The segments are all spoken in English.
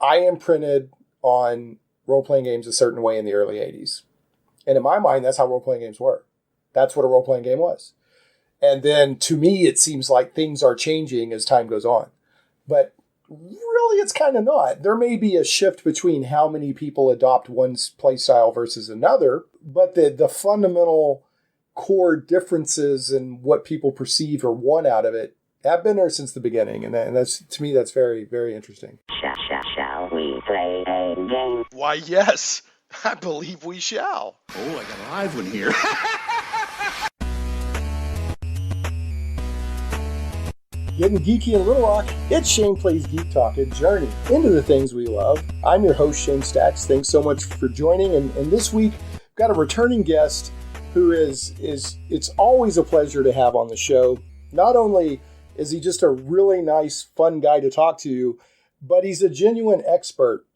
I imprinted on role-playing games a certain way in the early 80s. And in my mind, that's how role-playing games were. That's what a role-playing game was. And then to me, it seems like things are changing as time goes on. But really, it's kind of not. There may be a shift between how many people adopt one's play style versus another, but the fundamental core differences in what people perceive or want out of it have been there since the beginning. And that's, to me, that's very, very interesting. Shall we play a game? Why, yes. I believe we shall. Oh, I got a live one here. Getting geeky in Little Rock, it's Shane Plays Geek Talk, a journey into the things we love. I'm your host, Shane Stacks. Thanks so much for joining. And this week, I've got a returning guest who is it's always a pleasure to have on the show. Not only is he just a really nice, fun guy to talk to, but he's a genuine expert.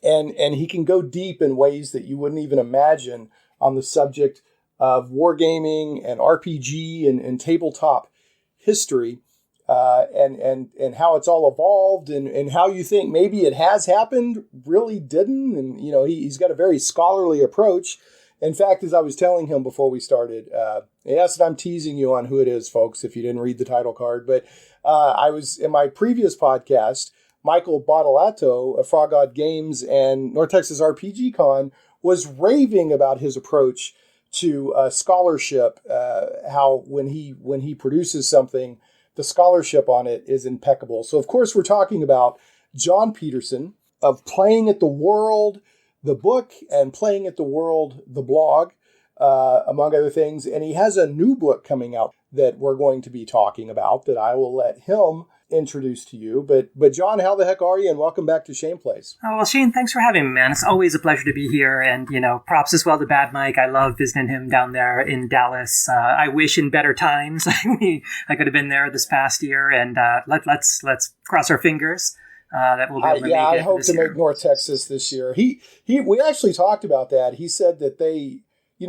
And he can go deep in ways that you wouldn't even imagine on the subject of wargaming and RPG and tabletop history. And how it's all evolved and how you think maybe it has happened, really didn't. And, you know, he's got a very scholarly approach. In fact, as I was telling him before we started, yes, and I'm teasing you on who it is, folks, if you didn't read the title card. But I was in my previous podcast, Michael Bottolato of Frog God Games and North Texas RPG Con was raving about his approach to scholarship, how when he produces something, the scholarship on it is impeccable. So, of course, we're talking about Jon Peterson of Playing at the World, the book, and Playing at the World, the blog, among other things. And he has a new book coming out that we're going to be talking about that I will let him introduce to you. But Jon, how the heck are you? And welcome back to Shane Plays. Oh, well, Shane, thanks for having me, man. It's always a pleasure to be here. And, you know, props as well to Bad Mike. I love visiting him down there in Dallas. I wish in better times I could have been there this past year. And let's cross our fingers that we'll be able to make it. I hope to year. make North Texas this year. We actually talked about that. He said that they,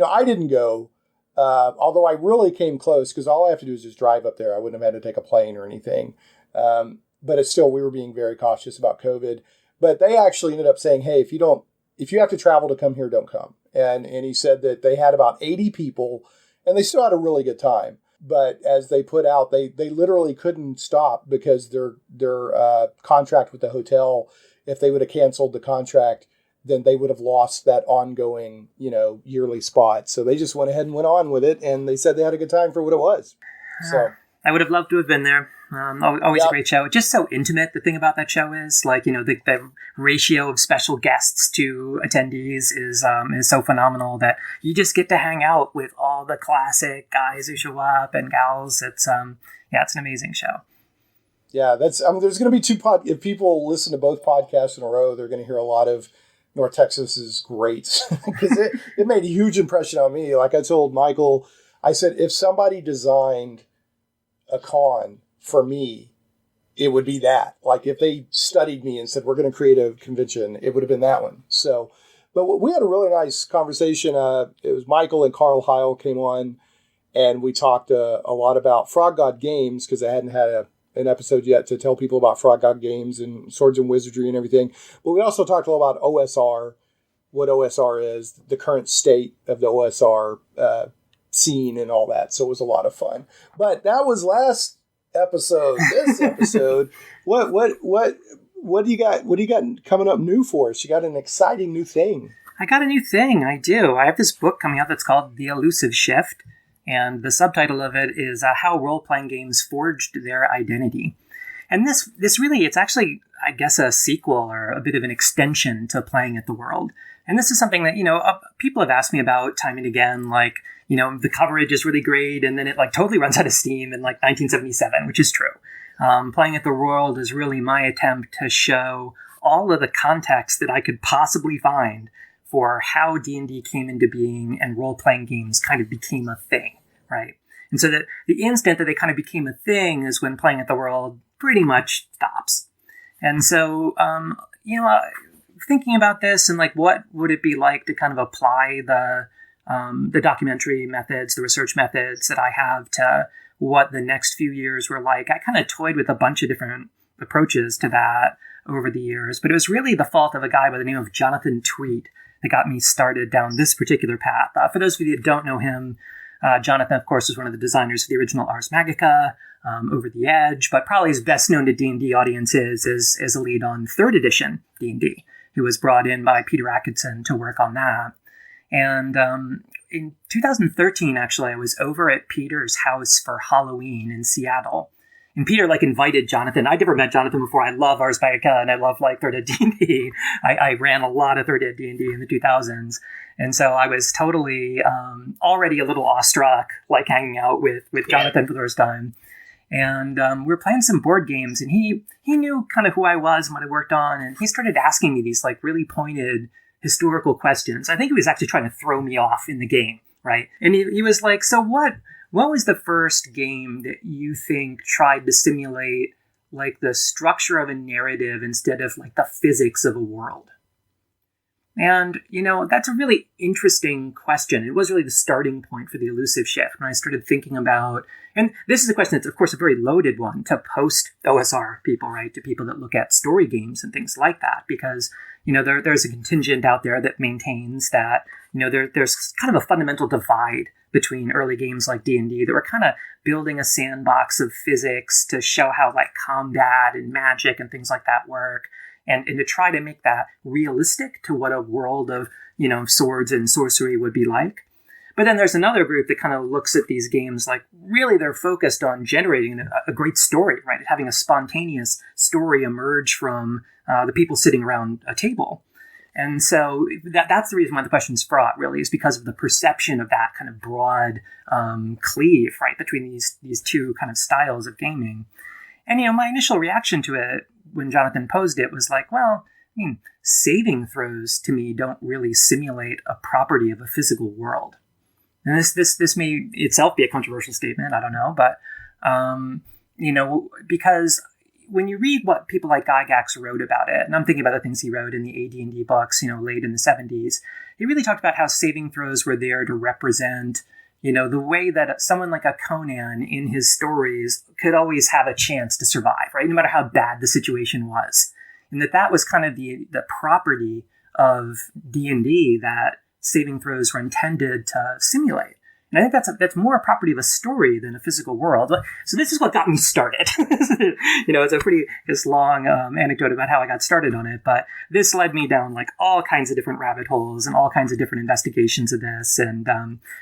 I didn't go, although I really came close because all I have to do is just drive up there. I wouldn't have had to take a plane or anything. But it's still, we were being very cautious about COVID. But they actually ended up saying, hey, if you have to travel to come here, don't come. And he said that they had about 80 people and they still had a really good time. But as they put out, they literally couldn't stop because their contract with the hotel, if they would have canceled the contract, then they would have lost that ongoing, yearly spot. So they just went ahead and went on with it. And they said they had a good time for what it was. So I would have loved to have been there. Always a great show. Just so intimate. The thing about that show is, the ratio of special guests to attendees is so phenomenal that you just get to hang out with all the classic guys who show up and gals. It's it's an amazing show. Yeah, there's going to be if people listen to both podcasts in a row, they're going to hear a lot of North Texas is great because it made a huge impression on me. Like I told Michael, I said, if somebody designed a con for me, it would be that. Like if they studied me and said, we're going to create a convention, it would have been that one. So, but we had a really nice conversation. It was Michael and Carl Heil came on and we talked a lot about Frog God Games because I hadn't had an episode yet to tell people about Frog God Games and Swords and Wizardry and everything. But we also talked a lot about OSR, what OSR is, the current state of the OSR scene and all that. So it was a lot of fun. But that was last episode. This episode, what do you got? What do you got coming up new for us? You got an exciting new thing. I got a new thing. I do. I have this book coming out that's called The Elusive Shift, and the subtitle of it is How Role-Playing Games Forged Their Identity. And this really, it's actually, I guess, a sequel or a bit of an extension to Playing at the World. And this is something that, people have asked me about time and again, the coverage is really great, and then it totally runs out of steam in 1977, which is true. Playing at the World is really my attempt to show all of the context that I could possibly find for how D&D came into being and role-playing games kind of became a thing, right? And so that the instant that they kind of became a thing is when Playing at the World pretty much stops. And so, thinking about this and what would it be like to kind of apply the documentary methods, the research methods that I have to what the next few years were like. I kind of toyed with a bunch of different approaches to that. over the years, but it was really the fault of a guy by the name of Jonathan Tweet that got me started down this particular path. For those of you that don't know him, Jonathan, of course, was one of the designers of the original Ars Magica, Over the Edge, but probably is best known to D&D audiences as a lead on 3rd edition D&D. He was brought in by Peter Atkinson to work on that. And in 2013, actually, I was over at Peter's house for Halloween in Seattle. And Peter, invited Jonathan. I'd never met Jonathan before. I love Ars Magica, and I love, 3rd Ed D&D. I ran a lot of 3rd Ed D&D in the 2000s. And so I was totally already a little awestruck, hanging out with Jonathan for the first time. And we were playing some board games, and he knew kind of who I was and what I worked on. And he started asking me these, really pointed historical questions. I think he was actually trying to throw me off in the game, right? And he was like, so what was the first game that you think tried to simulate the structure of a narrative instead of the physics of a world? And, that's a really interesting question. It was really the starting point for the Elusive Shift when I started thinking about, and this is a question that's, of course, a very loaded one to post-OSR people, right? To people that look at story games and things like that, because, there's a contingent out there that maintains that, there's kind of a fundamental divide between early games like D&D that were kind of building a sandbox of physics to show how combat and magic and things like that work. And to try to make that realistic to what a world of, swords and sorcery would be like. But then there's another group that kind of looks at these games really they're focused on generating a great story, right? Having a spontaneous story emerge from the people sitting around a table. And so that's the reason why the question's fraught, really, is because of the perception of that kind of broad cleave, right, between these two kind of styles of gaming. And, my initial reaction to it when Jonathan posed it was saving throws to me don't really simulate a property of a physical world. And this may itself be a controversial statement, I don't know, but, because when you read what people like Gygax wrote about it, and I'm thinking about the things he wrote in the AD&D books, late in the 70s, he really talked about how saving throws were there to represent the way that someone like a Conan in his stories could always have a chance to survive, right? No matter how bad the situation was. And that was kind of the property of D&D that saving throws were intended to simulate. And I think that's more a property of a story than a physical world. So this is what got me started. It's a pretty long anecdote about how I got started on it. But this led me down all kinds of different rabbit holes and all kinds of different investigations of this. And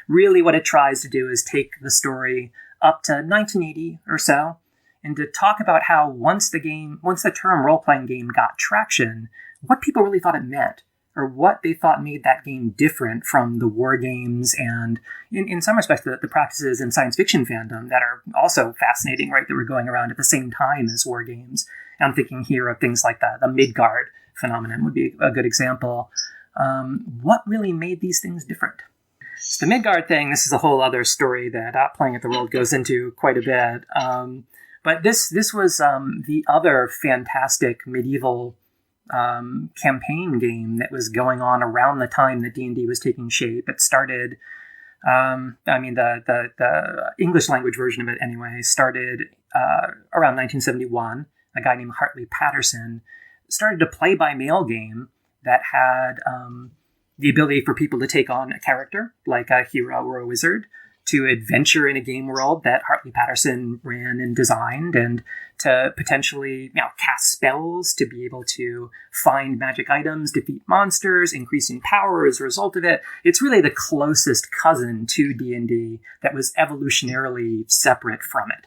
really what it tries to do is take the story up to 1980 or so and to talk about how once the term role-playing game got traction, what people really thought it meant, or what they thought made that game different from the war games and, in some respects, the practices in science fiction fandom that are also fascinating, right, that were going around at the same time as war games. And I'm thinking here of things like the Midgard phenomenon would be a good example. What really made these things different? The Midgard thing, this is a whole other story that Playing at the World goes into quite a bit. But this was the other fantastic medieval campaign game that was going on around the time that D&D was taking shape. It started, the English language version of it anyway, started around 1971. A guy named Hartley Patterson started a play-by-mail game that had the ability for people to take on a character, like a hero or a wizard, to adventure in a game world that Hartley Patterson ran and designed, and to potentially cast spells, to be able to find magic items, defeat monsters, increase in power as a result of it. It's really the closest cousin to D&D that was evolutionarily separate from it.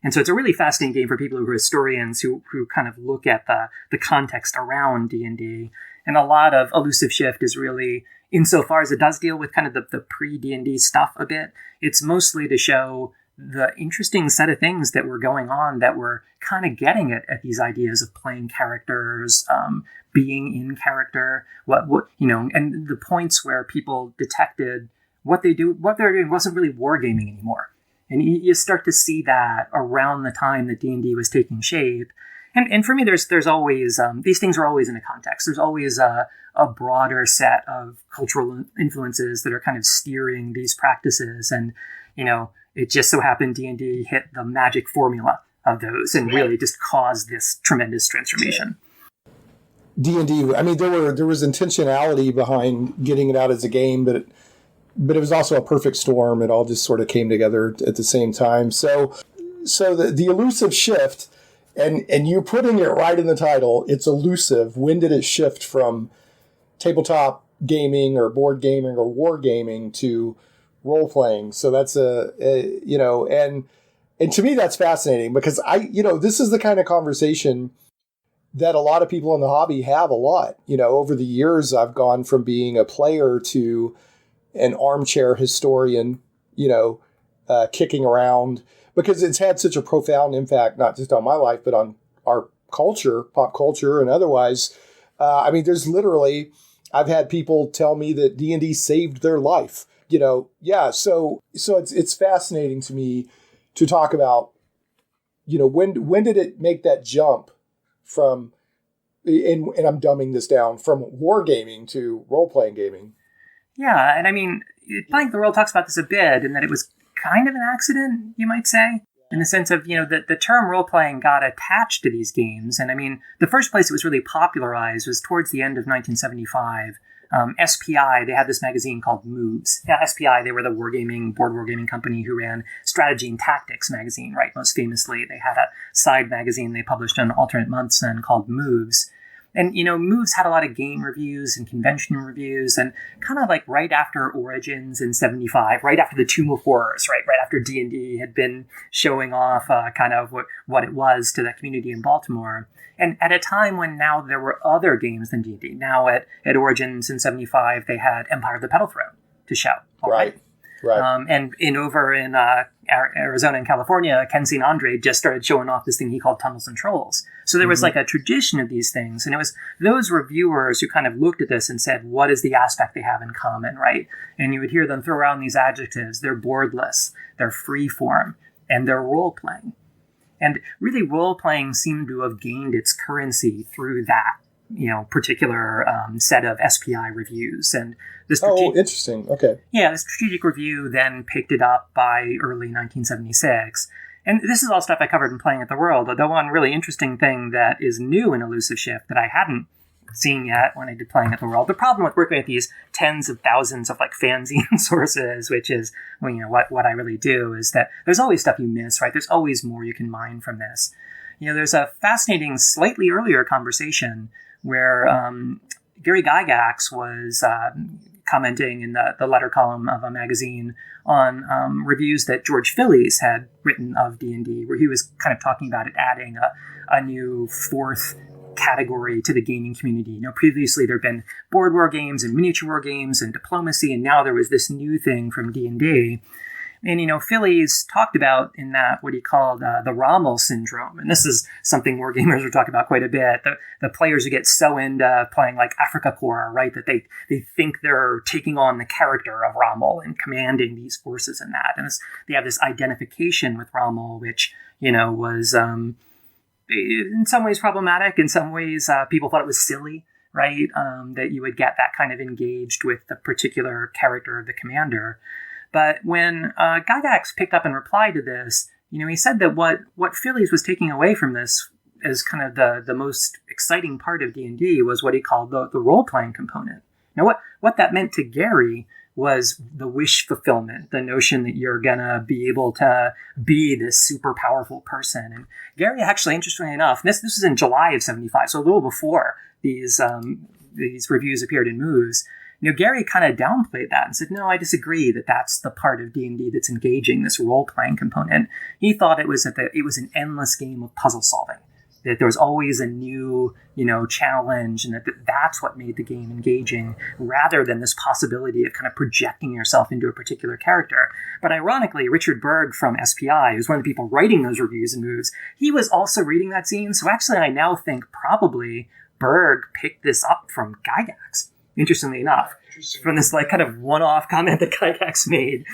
And so it's a really fascinating game for people who are historians who kind of look at the context around D&D. And a lot of Elusive Shift is really, insofar as it does deal with kind of the pre-D&D stuff a bit, it's mostly to show the interesting set of things that were going on that were kind of getting at these ideas of playing characters, being in character, and the points where people detected what they were doing wasn't really wargaming anymore. And you start to see that around the time that D&D was taking shape. And for me, there's always, these things are always in a context. There's always a broader set of cultural influences that are kind of steering these practices. And, it just so happened D&D hit the magic formula of those and really just caused this tremendous transformation. D&D. I mean, there was intentionality behind getting it out as a game, but it was also a perfect storm. It all just sort of came together at the same time. So the Elusive Shift, and you're putting it right in the title. It's elusive. When did it shift from tabletop gaming or board gaming or war gaming to role playing? So that's and to me that's fascinating, because this is the kind of conversation that a lot of people in the hobby have a lot. Over the years, I've gone from being a player to an armchair historian, kicking around, because it's had such a profound impact, not just on my life, but on our culture, pop culture and otherwise. There's literally, I've had people tell me that D&D saved their life, So it's fascinating to me to talk about, when did it make that jump from, and I'm dumbing this down, from wargaming to role-playing gaming. Yeah, and Playing the World talks about this a bit, in that it was kind of an accident, you might say, in the sense of, that the term role-playing got attached to these games. And the first place it was really popularized was towards the end of 1975. SPI, they had this magazine called Moves. Yeah, SPI, they were the board wargaming company who ran Strategy and Tactics magazine, right? Most famously, they had a side magazine they published on alternate months then called Moves. And, Moves had a lot of game reviews and convention reviews, and kind of like right after Origins in 75, right after the Tomb of Horrors, right after D&D had been showing off kind of what it was to the community in Baltimore. And at a time when now there were other games than D&D. Now at Origins in 75, they had Empire of the Petal Throne to show. Right. And over in Arizona and California, Ken St. Andre just started showing off this thing he called Tunnels and Trolls. So there was like a tradition of these things. And it was those reviewers who kind of looked at this and said, what is the aspect they have in common, right? And you would hear them throw around these adjectives. They're boardless, they're freeform, and they're role-playing. And really, role-playing seemed to have gained its currency through that, particular set of SPI reviews. And interesting. Okay. Yeah, the Strategic Review then picked it up by early 1976. And this is all stuff I covered in Playing at the World. The one really interesting thing that is new in Elusive Shift that I hadn't seen yet when I did Playing at the World. The problem with working with these tens of thousands of fanzine sources, which is what I really do, is that there's always stuff you miss, right? There's always more you can mine from this. There's a fascinating, slightly earlier conversation where Gary Gygax was commenting in the letter column of a magazine on reviews that George Phillies had written of D&D, where he was kind of talking about it adding a new fourth category to the gaming community. Previously there had been board war games and miniature war games and diplomacy, and now there was this new thing from D&D. And, Phillies talked about in that what he called the Rommel Syndrome. And this is something wargamers are talking about quite a bit. The players who get so into playing like Africa Corps, right, that they think they're taking on the character of Rommel and commanding these forces and that. And they have this identification with Rommel, which, was in some ways problematic. In some ways, people thought it was silly, right, that you would get that kind of engaged with the particular character of the commander. But when Gygax picked up and replied to this, he said that what Phillies was taking away from this as kind of the most exciting part of D&D was what he called the role-playing component. Now, what that meant to Gary was the wish fulfillment, the notion that you're going to be able to be this super powerful person. And Gary, actually, interestingly enough, this was in July of 75, so a little before these reviews appeared in Moves, Gary kind of downplayed that and said, no, I disagree that that's the part of D&D that's engaging, this role-playing component. He thought it was it was an endless game of puzzle solving, that there was always a new, challenge, and that's what made the game engaging, rather than this possibility of kind of projecting yourself into a particular character. But ironically, Richard Berg from SPI, who's one of the people writing those reviews and moves, he was also reading that zine. So actually, I now think probably Berg picked this up from Gygax, interestingly enough, from this kind of one-off comment that Gygax made.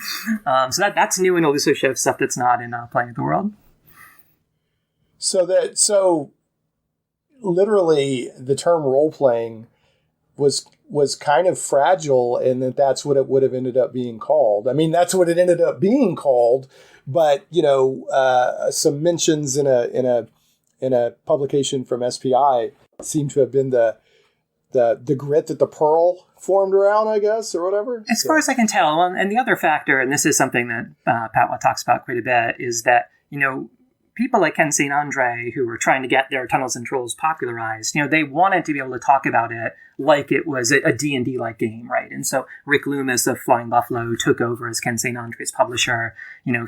So that's new in Elusive Shift, stuff that's not in Playing at the World. So literally the term role-playing was kind of fragile, and that's what it would have ended up being called. I mean, that's what it ended up being called, but some mentions in a publication from SPI seem to have been the the grit that the pearl formed around, I guess, or whatever. As far as I can tell, and the other factor, and this is something that Pat talks about quite a bit, is that, people like Ken St. Andre, who were trying to get their Tunnels and Trolls popularized, they wanted to be able to talk about it like it was a D&D-like game, right? And so Rick Loomis of Flying Buffalo took over as Ken St. Andre's publisher.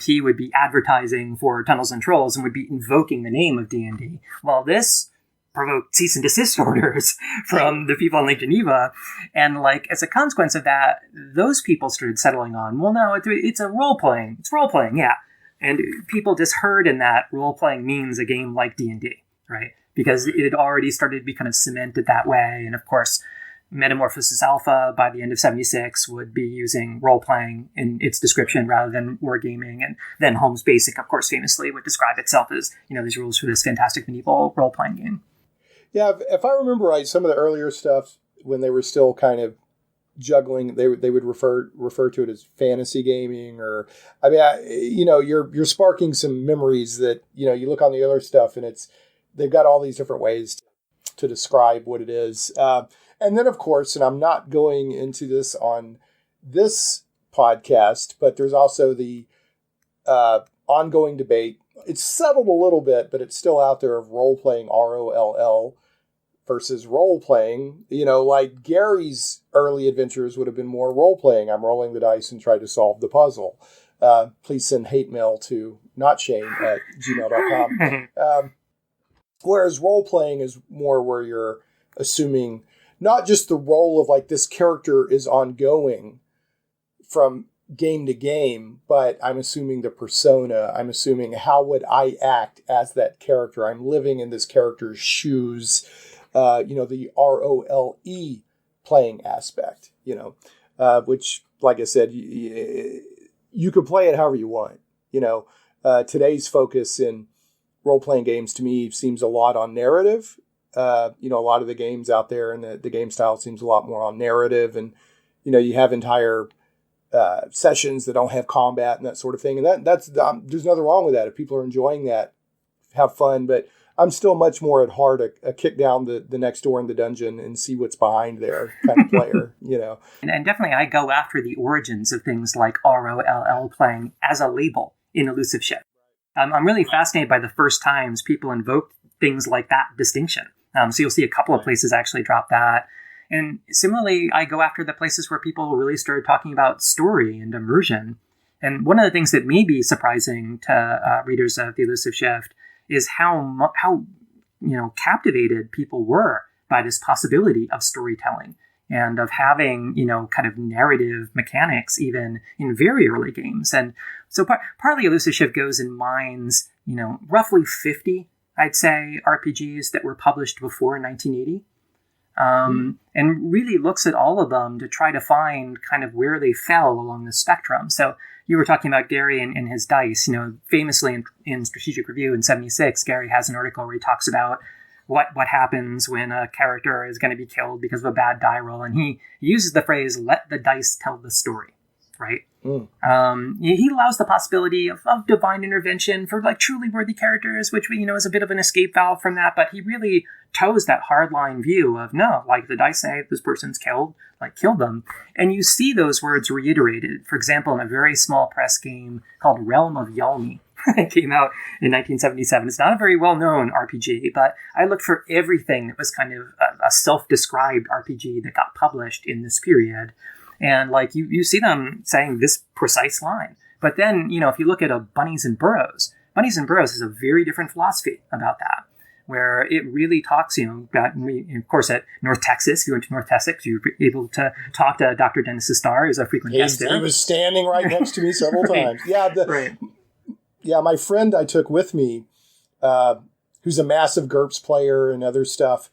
He would be advertising for Tunnels and Trolls and would be invoking the name of D&D. Well, this provoked cease and desist orders from the people in Lake Geneva. And as a consequence of that, those people started settling on, well, no, it's a role-playing. It's role-playing, yeah. And people just heard in that role-playing means a game like D&D, right? Because it had already started to be kind of cemented that way. And of course, Metamorphosis Alpha, by the end of 76, would be using role-playing in its description rather than wargaming. And then Holmes Basic, of course, famously would describe itself as, these rules for this fantastic medieval role-playing game. Yeah, if I remember right, some of the earlier stuff, when they were still kind of juggling, they would refer to it as fantasy gaming, or you're sparking some memories that you look on the other stuff and they've got all these different ways to describe what it is, and then of course, and I'm not going into this on this podcast, but there's also the ongoing debate. It's settled a little bit, but it's still out there, of role playing, ROLL, versus role-playing. Like Gary's early adventures would have been more role-playing. I'm rolling the dice and try to solve the puzzle. Please send hate mail to notshane@gmail.com. Whereas role-playing is more where you're assuming not just the role of this character is ongoing from game to game, but I'm assuming the persona. I'm assuming how would I act as that character. I'm living in this character's shoes. The ROLE playing aspect, which, like I said, you could play it however you want. Today's focus in role-playing games to me seems a lot on narrative. A lot of the games out there and the game style seems a lot more on narrative. And, you have entire sessions that don't have combat and that sort of thing. And that's there's nothing wrong with that. If people are enjoying that, have fun. But I'm still much more at heart a kick down the next door in the dungeon and see what's behind there kind of player, And definitely I go after the origins of things like ROLL playing as a label in Elusive Shift. I'm really fascinated by the first times people invoke things like that distinction. So you'll see a couple of places actually drop that. And similarly, I go after the places where people really started talking about story and immersion. And one of the things that may be surprising to readers of The Elusive Shift is how captivated people were by this possibility of storytelling and of having, kind of narrative mechanics even in very early games. And so partly Elusive Shift goes and mines, roughly 50, I'd say, RPGs that were published before 1980. And really looks at all of them to try to find kind of where they fell along the spectrum. So you were talking about Gary and his dice. Famously in Strategic Review in 76, Gary has an article where he talks about what happens when a character is going to be killed because of a bad die roll. And he uses the phrase, let the dice tell the story, right? He allows the possibility of divine intervention for truly worthy characters, which is a bit of an escape valve from that, but he really toes that hardline view of no, the dice say this person's killed, kill them. And you see those words reiterated, for example, in a very small press game called Realm of Yalni. It came out in 1977. It's not a very well-known RPG, but I looked for everything that was kind of a self-described RPG that got published in this period. And you see them saying this precise line. But then, if you look at a Bunnies and Burrows has a very different philosophy about that, where it really talks, about, of course, at North Texas, if you went to North Texas, you were able to talk to Dr. Dennis Starr, who's a frequent guest there. He was standing right next to me several times. Yeah, yeah, my friend I took with me, who's a massive GURPS player and other stuff,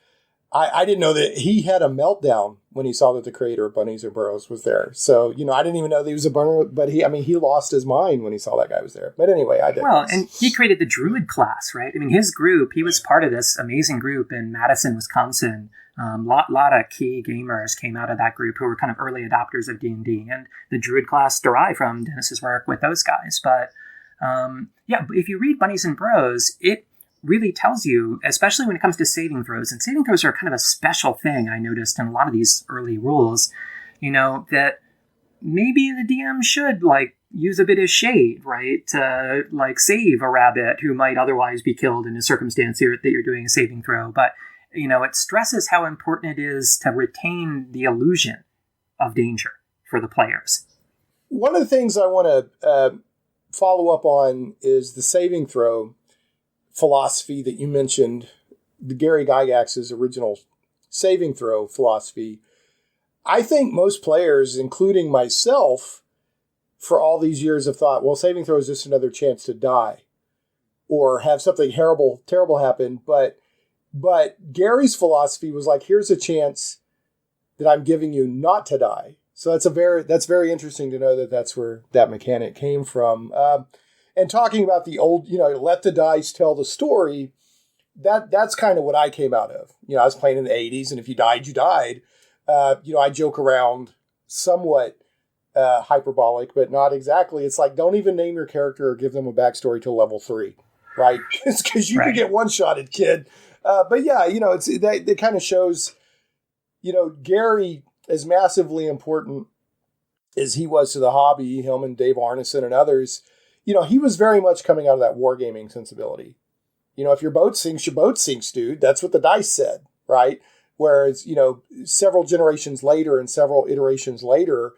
I didn't know that he had a meltdown when he saw that the creator of Bunnies or Burrows was there. So, I didn't even know that he was a burner, but he lost his mind when he saw that guy was there. But anyway, I did. Well, and he created the Druid class, right? His group, he was part of this amazing group in Madison, Wisconsin. Lot of key gamers came out of that group who were kind of early adopters of D&D. And the Druid class derived from Dennis's work with those guys. But, if you read Bunnies and Burrows, it really tells you, especially when it comes to saving throws, and saving throws are kind of a special thing I noticed in a lot of these early rules, that maybe the DM should use a bit of shade, right? To save a rabbit who might otherwise be killed in a circumstance that you're doing a saving throw. But, it stresses how important it is to retain the illusion of danger for the players. One of the things I want to follow up on is the saving throw philosophy that you mentioned, the Gary Gygax's original saving throw philosophy. I think most players, including myself, for all these years have thought, well, saving throw is just another chance to die or have something terrible happen. But Gary's philosophy was here's a chance that I'm giving you not to die. So that's very interesting to know that that's where that mechanic came from. And talking about the old, let the dice tell the story, that's kind of what I came out of. I was playing in the 80s, and if you died, you died. I joke around somewhat hyperbolic, but not exactly. It's don't even name your character or give them a backstory till level 3, right? Because you could get one-shotted, kid. But yeah, it kind of shows, Gary, as massively important as he was to the hobby, him and Dave Arneson and others, he was very much coming out of that wargaming sensibility. If your boat sinks, dude. That's what the dice said, right? Whereas, several generations later and several iterations later,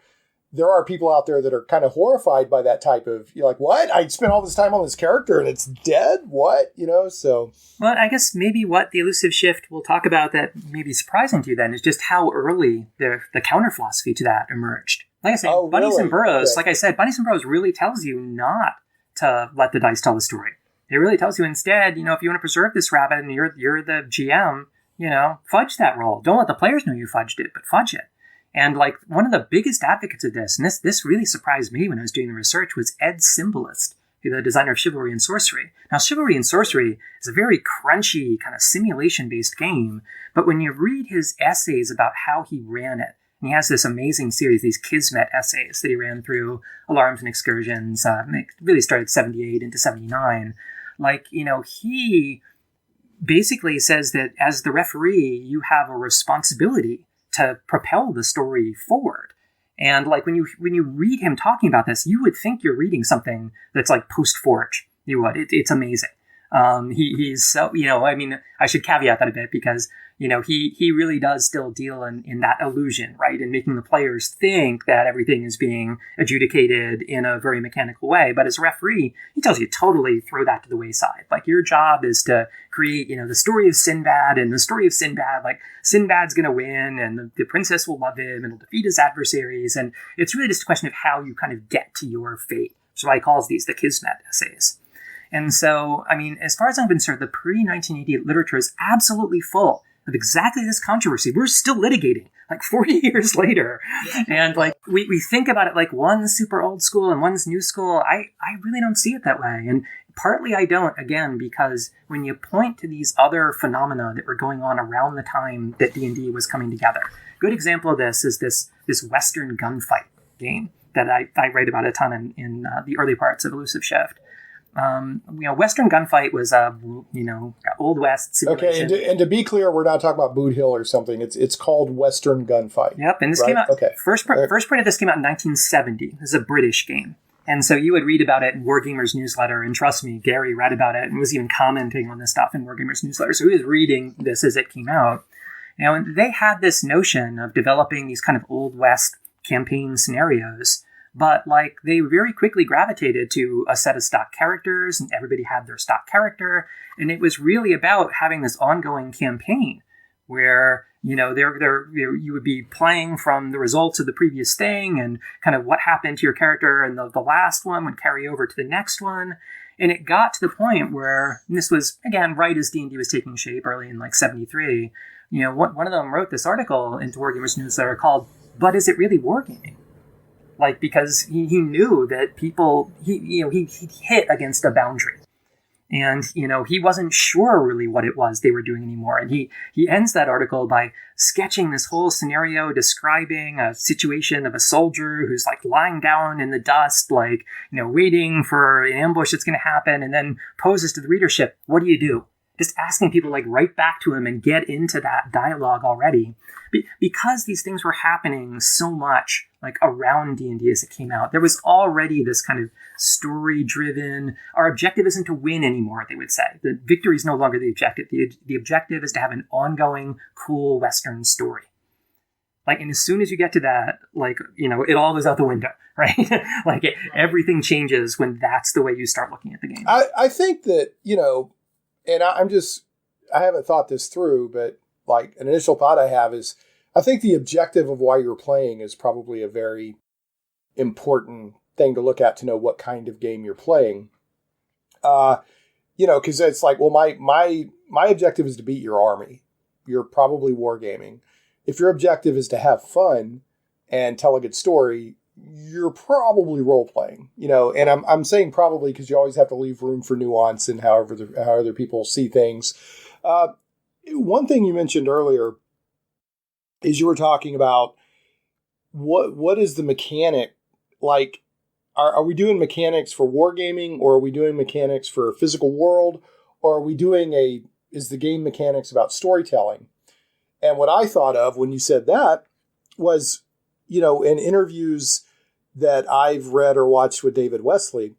there are people out there that are kind of horrified by that type of, you're like, what? I spent all this time on this character and it's dead? What? So. Well, I guess maybe what the Elusive Shift we'll talk about that may be surprising to you then is just how early the counter philosophy to that emerged. Like I said, Bunnies and Burrows, okay. Like I said, Bunnies and Burrows really tells you not to let the dice tell the story. It really tells you instead, if you want to preserve this rabbit and you're the GM, fudge that roll. Don't let the players know you fudged it, but fudge it. And one of the biggest advocates of this, and this really surprised me when I was doing the research, was Ed Symbolist, the designer of Chivalry and Sorcery. Now, Chivalry and Sorcery is a very crunchy, kind of simulation-based game, but when you read his essays about how he ran it, and he has this amazing series, these Kismet essays that he ran through Alarms and Excursions, it really started 78 into 79. He basically says that as the referee, you have a responsibility to propel the story forward. And when you read him talking about this, you would think you're reading something that's post-Forge. You would. It's amazing. He's so, I should caveat that a bit because, he really does still deal in that illusion, right? And making the players think that everything is being adjudicated in a very mechanical way. But as a referee, he tells you totally throw that to the wayside. Your job is to create, the story of Sinbad, and the story of Sinbad, Sinbad's going to win and the princess will love him and he'll defeat his adversaries. And it's really just a question of how you kind of get to your fate. So he calls these the Kismet essays. And so, as far as I'm concerned, the pre-1980 literature is absolutely full of exactly this controversy. We're still litigating 40 years later. And we think about it one's super old school and one's new school. I really don't see it that way. And partly I don't, again, because when you point to these other phenomena that were going on around the time that D&D was coming together, good example of this is this Western gunfight game that I write about a ton in the early parts of Elusive Shift. Western Gunfight was Old West simulation. Okay, and to be clear, we're not talking about Boot Hill or something. It's called Western Gunfight. Yep, and this came out. Okay, first print of this came out in 1970. This is a British game, and so you would read about it in Wargamers newsletter. And trust me, Gary read about it and was even commenting on this stuff in Wargamers newsletter. So he was reading this as it came out. And they had this notion of developing these kind of Old West campaign scenarios. But they very quickly gravitated to a set of stock characters, and everybody had their stock character. And it was really about having this ongoing campaign where, you would be playing from the results of the previous thing and kind of what happened to your character, and the last one would carry over to the next one. And it got to the point where, and this was, again, right as D&D was taking shape early in 73, one of them wrote this article into Wargamers newsletter called, "But is it really wargaming?" Because he knew that people, he hit against a boundary. And, he wasn't sure really what it was they were doing anymore. And he ends that article by sketching this whole scenario, describing a situation of a soldier who's lying down in the dust, waiting for an ambush that's going to happen, and then poses to the readership, what do you do? just asking people like write back to him and get into that dialogue already. Because these things were happening so much like around D&D as it came out, there was already this kind of story-driven, our objective isn't to win anymore, they would say. The victory is no longer the objective. The objective is to have an ongoing, cool Western story. Like, and as soon as you get to that, like, you know, it all goes out the window, right? Like, everything changes when that's the way you start looking at the game. I think that, you know, and I haven't thought this through, but like an initial thought I have is, I think the objective of why you're playing is probably a very important thing to look at to know what kind of game you're playing. You know, because it's like, well, my objective is to beat your army. You're probably wargaming. If your objective is to have fun and tell a good story, you're probably role-playing, you know, and I'm saying probably because you always have to leave room for nuance and how other people see things. One thing you mentioned earlier is you were talking about what is the mechanic, like, are we doing mechanics for wargaming, or are we doing mechanics for a physical world, or are we doing is the game mechanics about storytelling? And what I thought of when you said that was, you know, in interviews that I've read or watched with David Wesley,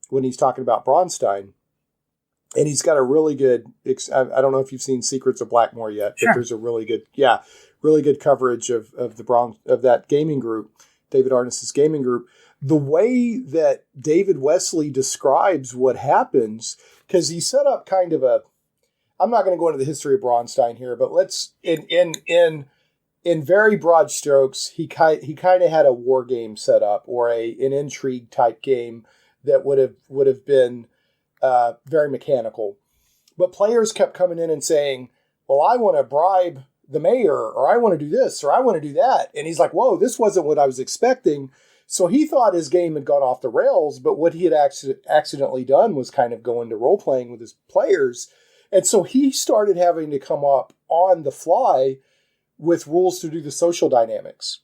when he's talking about Braunstein, and he's got a really good, I don't know if you've seen Secrets of Blackmore yet, Sure. but there's a really good coverage of that gaming group, David Arnes's gaming group. The way that David Wesley describes what happens, because he set up kind of I'm not going to go into the history of Braunstein here, but let's in very broad strokes, he kind of had a war game set up, or an intrigue type game that would have been very mechanical. But players kept coming in and saying, "Well, I want to bribe the mayor, or I want to do this, or I want to do that," and he's like, "Whoa, this wasn't what I was expecting." So he thought his game had gone off the rails, but what he had accidentally done was kind of go into role playing with his players. And so he started having to come up on the fly with rules to do the social dynamics.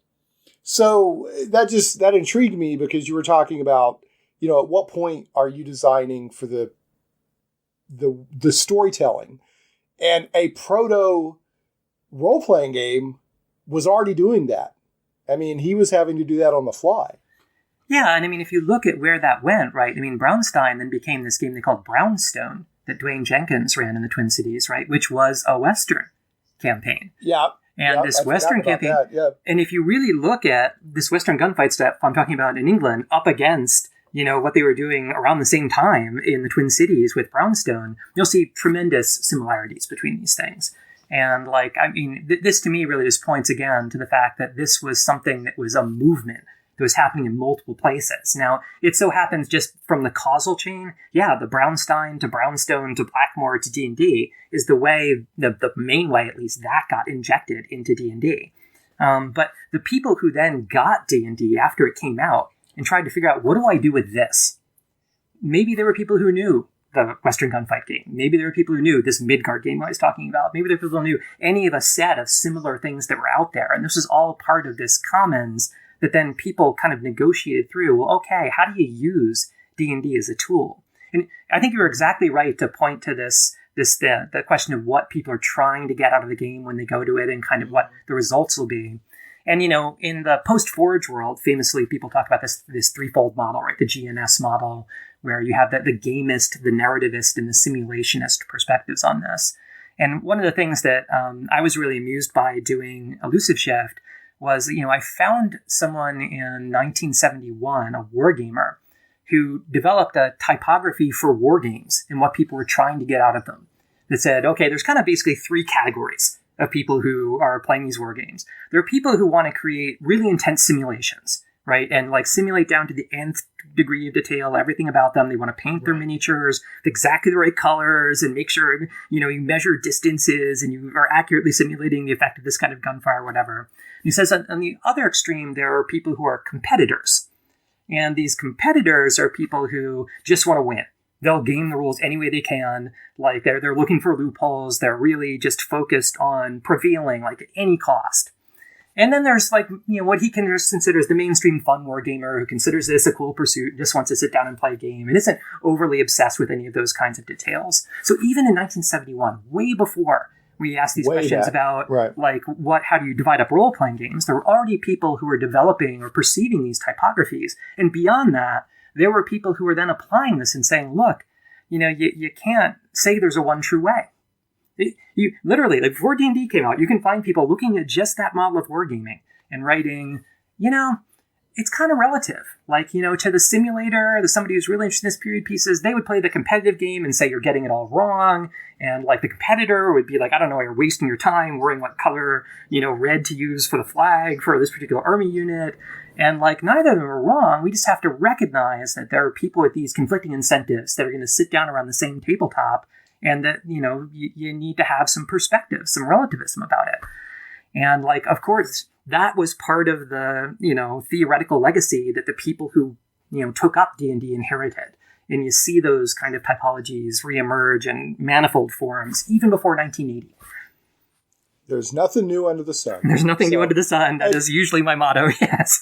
So that intrigued me, because you were talking about, you know, at what point are you designing for the storytelling? And a proto role-playing game was already doing that. I mean, he was having to do that on the fly. Yeah, and I mean, if you look at where that went, right? I mean, Braunstein then became this game they called Brownstone that Dwayne Jenkins ran in the Twin Cities, right? Which was a Western campaign. Yeah. And this Western campaign, and if you really look at this Western gunfight stuff I'm talking about in England up against, you know, what they were doing around the same time in the Twin Cities with Brownstone, you'll see tremendous similarities between these things. And like, I mean, this to me really just points again to the fact that this was something that was a movement that was happening in multiple places. Now, it so happens just from the causal chain, yeah, the Braunstein to Brownstone to Blackmore to D&D is the way, the main way at least, that got injected into D&D. But the people who then got D&D after it came out and tried to figure out, what do I do with this? Maybe there were people who knew the Western gunfight game. Maybe there were people who knew this Midgard game I was talking about. Maybe there were people who knew any of a set of similar things that were out there. And this was all part of this commons that then people kind of negotiated through. Well, okay, how do you use D&D as a tool? And I think you're exactly right to point to the question of what people are trying to get out of the game when they go to it and kind of what the results will be. And, you know, in the post-Forge world, famously, people talk about this threefold model, right? The GNS model, where you have the gamist, the narrativist, and the simulationist perspectives on this. And one of the things that I was really amused by doing Elusive Shift was, you know, I found someone in 1971, a wargamer, who developed a typography for war games and what people were trying to get out of them. That said, okay, there's kind of basically three categories of people who are playing these war games. There are people who want to create really intense simulations, right? And like simulate down to the nth degree of detail, everything about them. They want to paint their miniatures with exactly the right colors and make sure, you know, you measure distances and you are accurately simulating the effect of this kind of gunfire or whatever. And he says on the other extreme, there are people who are competitors. And these competitors are people who just want to win. They'll game the rules any way they can. Like they're looking for loopholes. They're really just focused on prevailing, like at any cost. And then there's like, what he considers the mainstream fun wargamer who considers this a cool pursuit, just wants to sit down and play a game and isn't overly obsessed with any of those kinds of details. So even in 1971, way before we asked these questions about how do you divide up role-playing games, there were already people who were developing or perceiving these typographies. And beyond that, there were people who were then applying this and saying, look, you can't say there's a one true way. You literally, like before D&D came out, you can find people looking at just that model of wargaming and writing, it's kind of relative. Like, to the simulator, somebody who's really interested in this period pieces, they would play the competitive game and say you're getting it all wrong. And like the competitor would be like, I don't know, you're wasting your time worrying what color, red to use for the flag for this particular army unit. And like neither of them are wrong. We just have to recognize that there are people with these conflicting incentives that are going to sit down around the same tabletop, and that, you need to have some perspective, some relativism about it. And like, of course, that was part of the, theoretical legacy that the people who, took up D&D inherited. And you see those kind of typologies reemerge in manifold forms, even before 1980. There's nothing new under the sun. There's nothing new under the sun. That is usually my motto, yes.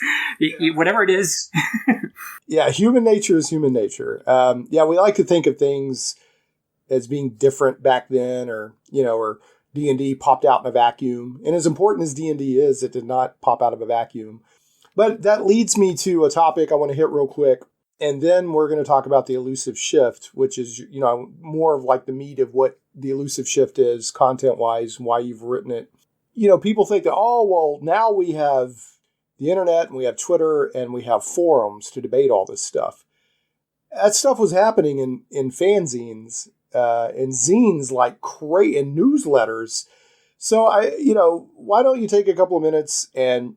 Whatever it is. Yeah, human nature is human nature. We like to think of things as being different back then, or D&D popped out in a vacuum. And as important as D&D is, it did not pop out of a vacuum. But that leads me to a topic I want to hit real quick. And then we're going to talk about the Elusive Shift, which is, more of like the meat of what the Elusive Shift is content-wise, why you've written it. People think that, now we have the internet and we have Twitter and we have forums to debate all this stuff. That stuff was happening in fanzines and zines and newsletters. So why don't you take a couple of minutes and,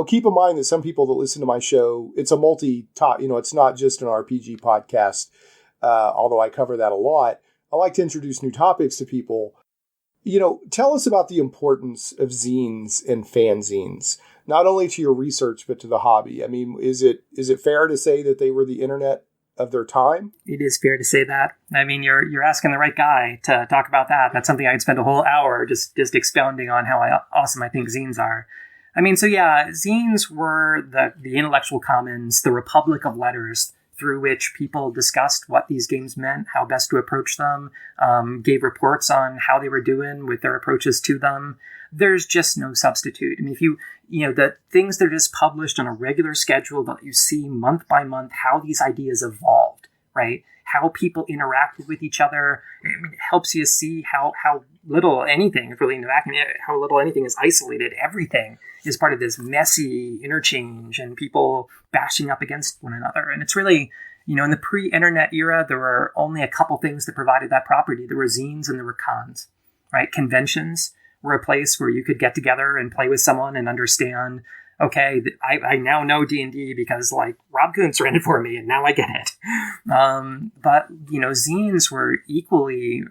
keep in mind that some people that listen to my show, it's a multi-top, it's not just an RPG podcast, although I cover that a lot. I like to introduce new topics to people. Tell us about the importance of zines and fanzines, not only to your research, but to the hobby. I mean, is it fair to say that they were the internet of their time? It is fair to say that. I mean, you're asking the right guy to talk about that. That's something I'd spend a whole hour just expounding on how awesome I think zines are. I mean, so yeah, zines were the intellectual commons, the republic of letters through which people discussed what these games meant, how best to approach them, gave reports on how they were doing with their approaches to them. There's just no substitute. I mean, if the things that are just published on a regular schedule that you see month by month, how these ideas evolved, right? How people interacted with each other. I mean, it helps you see how little anything is really in the vacuum, how little anything is isolated. Everything is part of this messy interchange and people bashing up against one another. And it's really, in the pre-internet era, there were only a couple things that provided that property. There were zines and there were cons, right? Conventions were a place where you could get together and play with someone and understand, okay, I now know D&D because Rob Kuntz ran it for me and now I get it. But zines were equally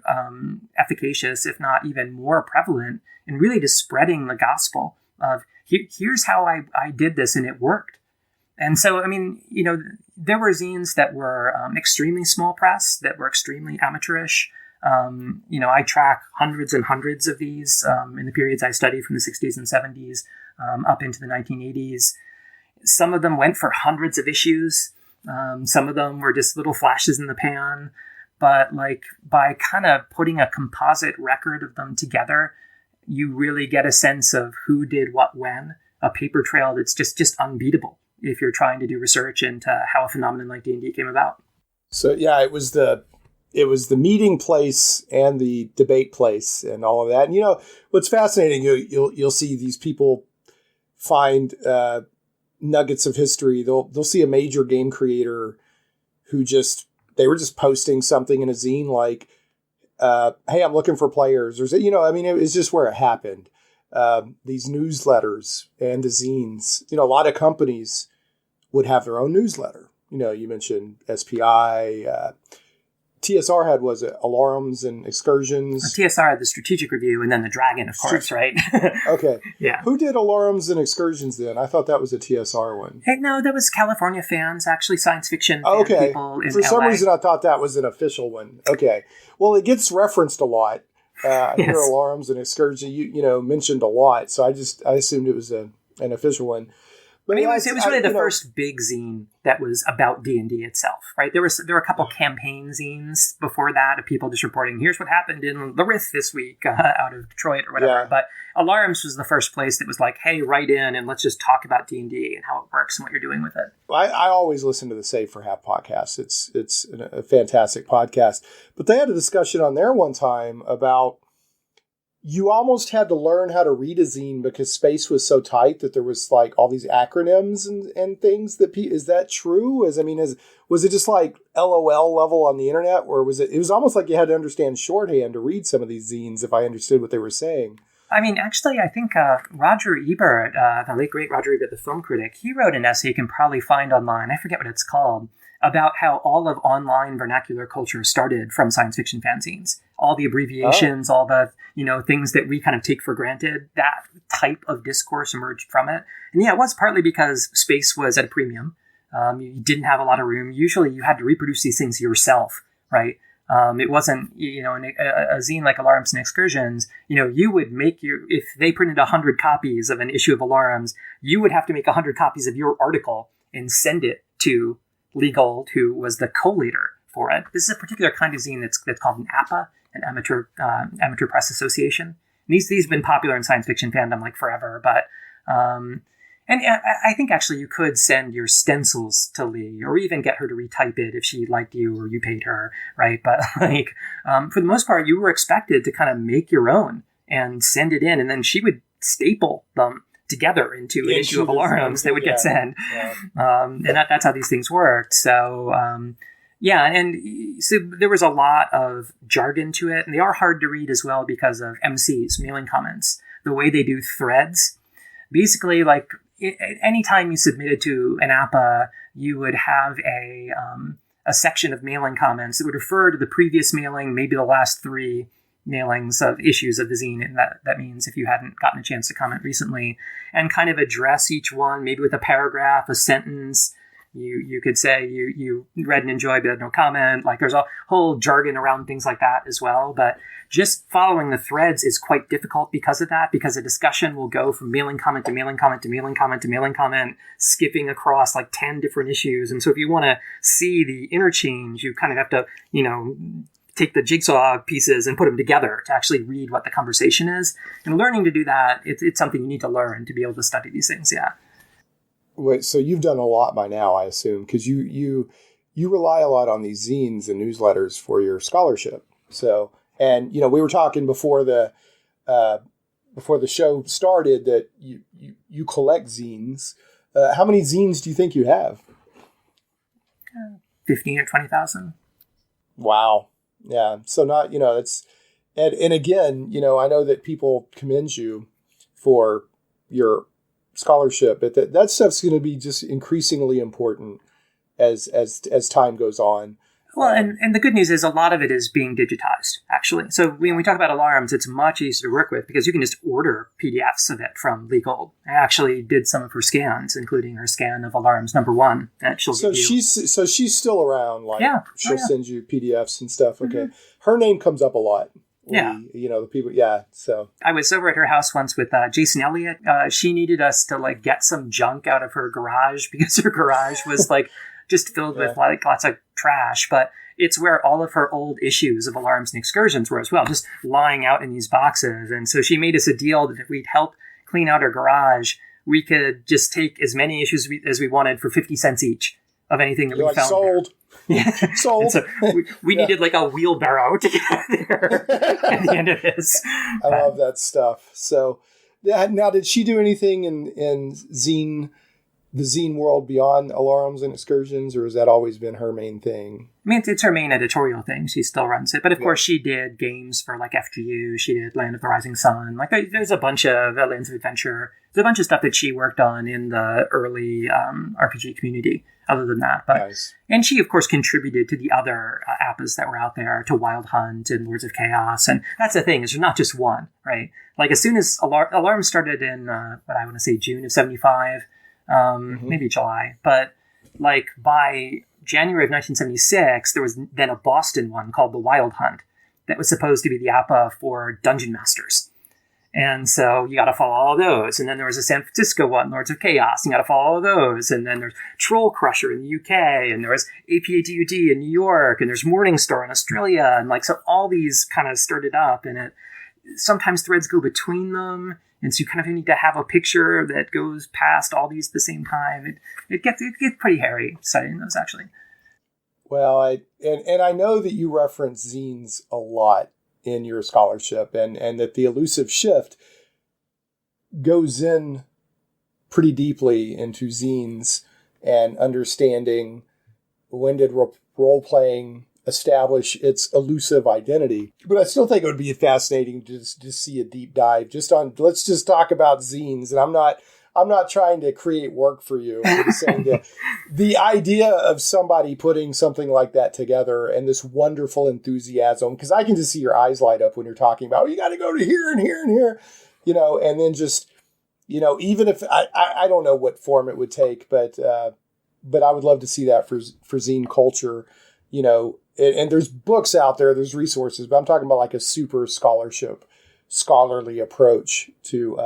efficacious, if not even more prevalent, in really just spreading the gospel of here's how I did this and it worked. And so, I mean, there were zines that were extremely small press, that were extremely amateurish. I track hundreds and hundreds of these in the periods I studied from the 60s and 70s up into the 1980s. Some of them went for hundreds of issues. Some of them were just little flashes in the pan. But by kind of putting a composite record of them together, you really get a sense of who did what when, a paper trail that's just unbeatable if you're trying to do research into how a phenomenon like D&D came about. So yeah, it was the meeting place and the debate place and all of that. And what's fascinating, you'll see these people find nuggets of history. They'll see a major game creator who they were just posting something in a zine like, hey, I'm looking for players. Or it was just where it happened. These newsletters and the zines, a lot of companies would have their own newsletter. You mentioned SPI, TSR had, was it Alarums and Excursions? TSR had the Strategic Review and then the Dragon, of course, right? Okay. Yeah. Who did Alarums and Excursions then? I thought that was a TSR one. Hey, no, that was California fans, actually science fiction people in For some LA. reason, I thought that was an official one. Okay. Well, it gets referenced a lot. I hear Yes. alarms and excursions, mentioned a lot. So I assumed it was an official one. But I mean, yeah, it was really the first big zine that was about D&D itself, right? There were a couple campaign zines before that of people just reporting, here's what happened in the Rift this week out of Detroit or whatever. Yeah. But Alarms was the first place that was like, hey, write in and let's just talk about D&D and how it works and what you're doing with it. I always listen to the Save for Half podcast. It's a fantastic podcast. But they had a discussion on there one time about you almost had to learn how to read a zine because space was so tight that there was like all these acronyms and things that is that true? Was it just like LOL level on the internet, or was it was almost like you had to understand shorthand to read some of these zines if I understood what they were saying? I mean, actually, I think Roger Ebert, the late great Roger Ebert, the film critic, he wrote an essay you can probably find online. I forget what it's called, about how all of online vernacular culture started from science fiction fanzines. All the abbreviations, all the things that we kind of take for granted, that type of discourse emerged from it. And yeah, it was partly because space was at a premium. You didn't have a lot of room. Usually you had to reproduce these things yourself, right? It wasn't, in a zine like Alarms and Excursions, you would make if they printed 100 copies of an issue of Alarms, you would have to make 100 copies of your article and send it to Leagold, who was the collator for it. This is a particular kind of zine that's called an APA, an Amateur Press Association. And these have been popular in science fiction fandom like forever, but and I think actually you could send your stencils to Lee, or even get her to retype it if she liked you or you paid her, right? But for the most part, you were expected to kind of make your own and send it in, and then she would staple them together into an issue of Alarms that would get sent. Yeah. And that's how these things worked. So, and so there was a lot of jargon to it, and they are hard to read as well because of MCs, mailing comments, the way they do threads. Basically, like anytime you submitted to an APA, you would have a section of mailing comments that would refer to the previous mailing, maybe the last 3 mailings of issues of the zine, and that means if you hadn't gotten a chance to comment recently, and kind of address each one, maybe with a paragraph, a sentence. You could say you read and enjoyed, but had no comment. Like there's a whole jargon around things like that as well. But just following the threads is quite difficult because of that, because a discussion will go from mailing comment to mailing comment to mailing comment to mailing comment, skipping across like 10 different issues. And so if you want to see the interchange, you kind of have to, take the jigsaw pieces and put them together to actually read what the conversation is. And learning to do that, it's something you need to learn to be able to study these things. Yeah. Wait, so you've done a lot by now, I assume, because you rely a lot on these zines and newsletters for your scholarship. So, and we were talking before the show started that you collect zines. How many zines do you think you have? 15 or 20,000. Wow. Yeah. So not, it's, and again, I know that people commend you for your scholarship, but that stuff's going to be just increasingly important as time goes on. Well, and the good news is a lot of it is being digitized, actually. So when we talk about Alarms, it's much easier to work with because you can just order PDFs of it from Leagold. I actually did some of her scans, including her scan of Alarms #1 that she'll give you. She's still around. Like, yeah. She'll send you PDFs and stuff. Okay. Mm-hmm. Her name comes up a lot. Yeah. The people. Yeah. So I was over at her house once with Jason Elliott. She needed us to get some junk out of her garage because her garage was just filled with lots of trash, but it's where all of her old issues of Alarms and Excursions were as well, just lying out in these boxes. And so she made us a deal that if we'd help clean out her garage, we could just take as many issues as we wanted for 50 cents each of anything that we found. Sold. Yeah. Sold. So we needed a wheelbarrow to get there at the end of this. I love that stuff. So now, did she do anything in the zine world beyond Alarms and Excursions, or has that always been her main thing? I mean, it's her main editorial thing. She still runs it. But of course, she did games for FGU. She did Land of the Rising Sun. There's a bunch of Lands of Adventure. There's a bunch of stuff that she worked on in the early RPG community, other than that. But nice. And she, of course, contributed to the other APAs that were out there, to Wild Hunt and Lords of Chaos. And that's the thing, is there's not just one, right? As soon as Alarm started in, what I want to say, June of 75, maybe July, but by January of 1976, there was then a Boston one called the Wild Hunt. that was supposed to be the APA for Dungeon Masters. And so you got to follow all those. And then there was a San Francisco one, Lords of Chaos. You got to follow all those. And then there's Troll Crusher in the UK. And there was APADUD in New York. And there's Morningstar in Australia. And like, so all these kind of started up. And sometimes threads go between them. And so you kind of need to have a picture that goes past all these at the same time. It gets pretty hairy studying those, actually. Well, I know that you reference zines a lot in your scholarship, and that the Elusive Shift goes in pretty deeply into zines and understanding when did role-playing establish its elusive identity. But I still think it would be fascinating to just see a deep dive just on, let's just talk about zines. And I'm not trying to create work for you. I'm just saying that the idea of somebody putting something like that together and this wonderful enthusiasm, because I can just see your eyes light up when you're talking about, you got to go to here and here and here, and then just, even if I don't know what form it would take, but I would love to see that for zine culture, and there's books out there, there's resources, but I'm talking about like a super scholarly approach to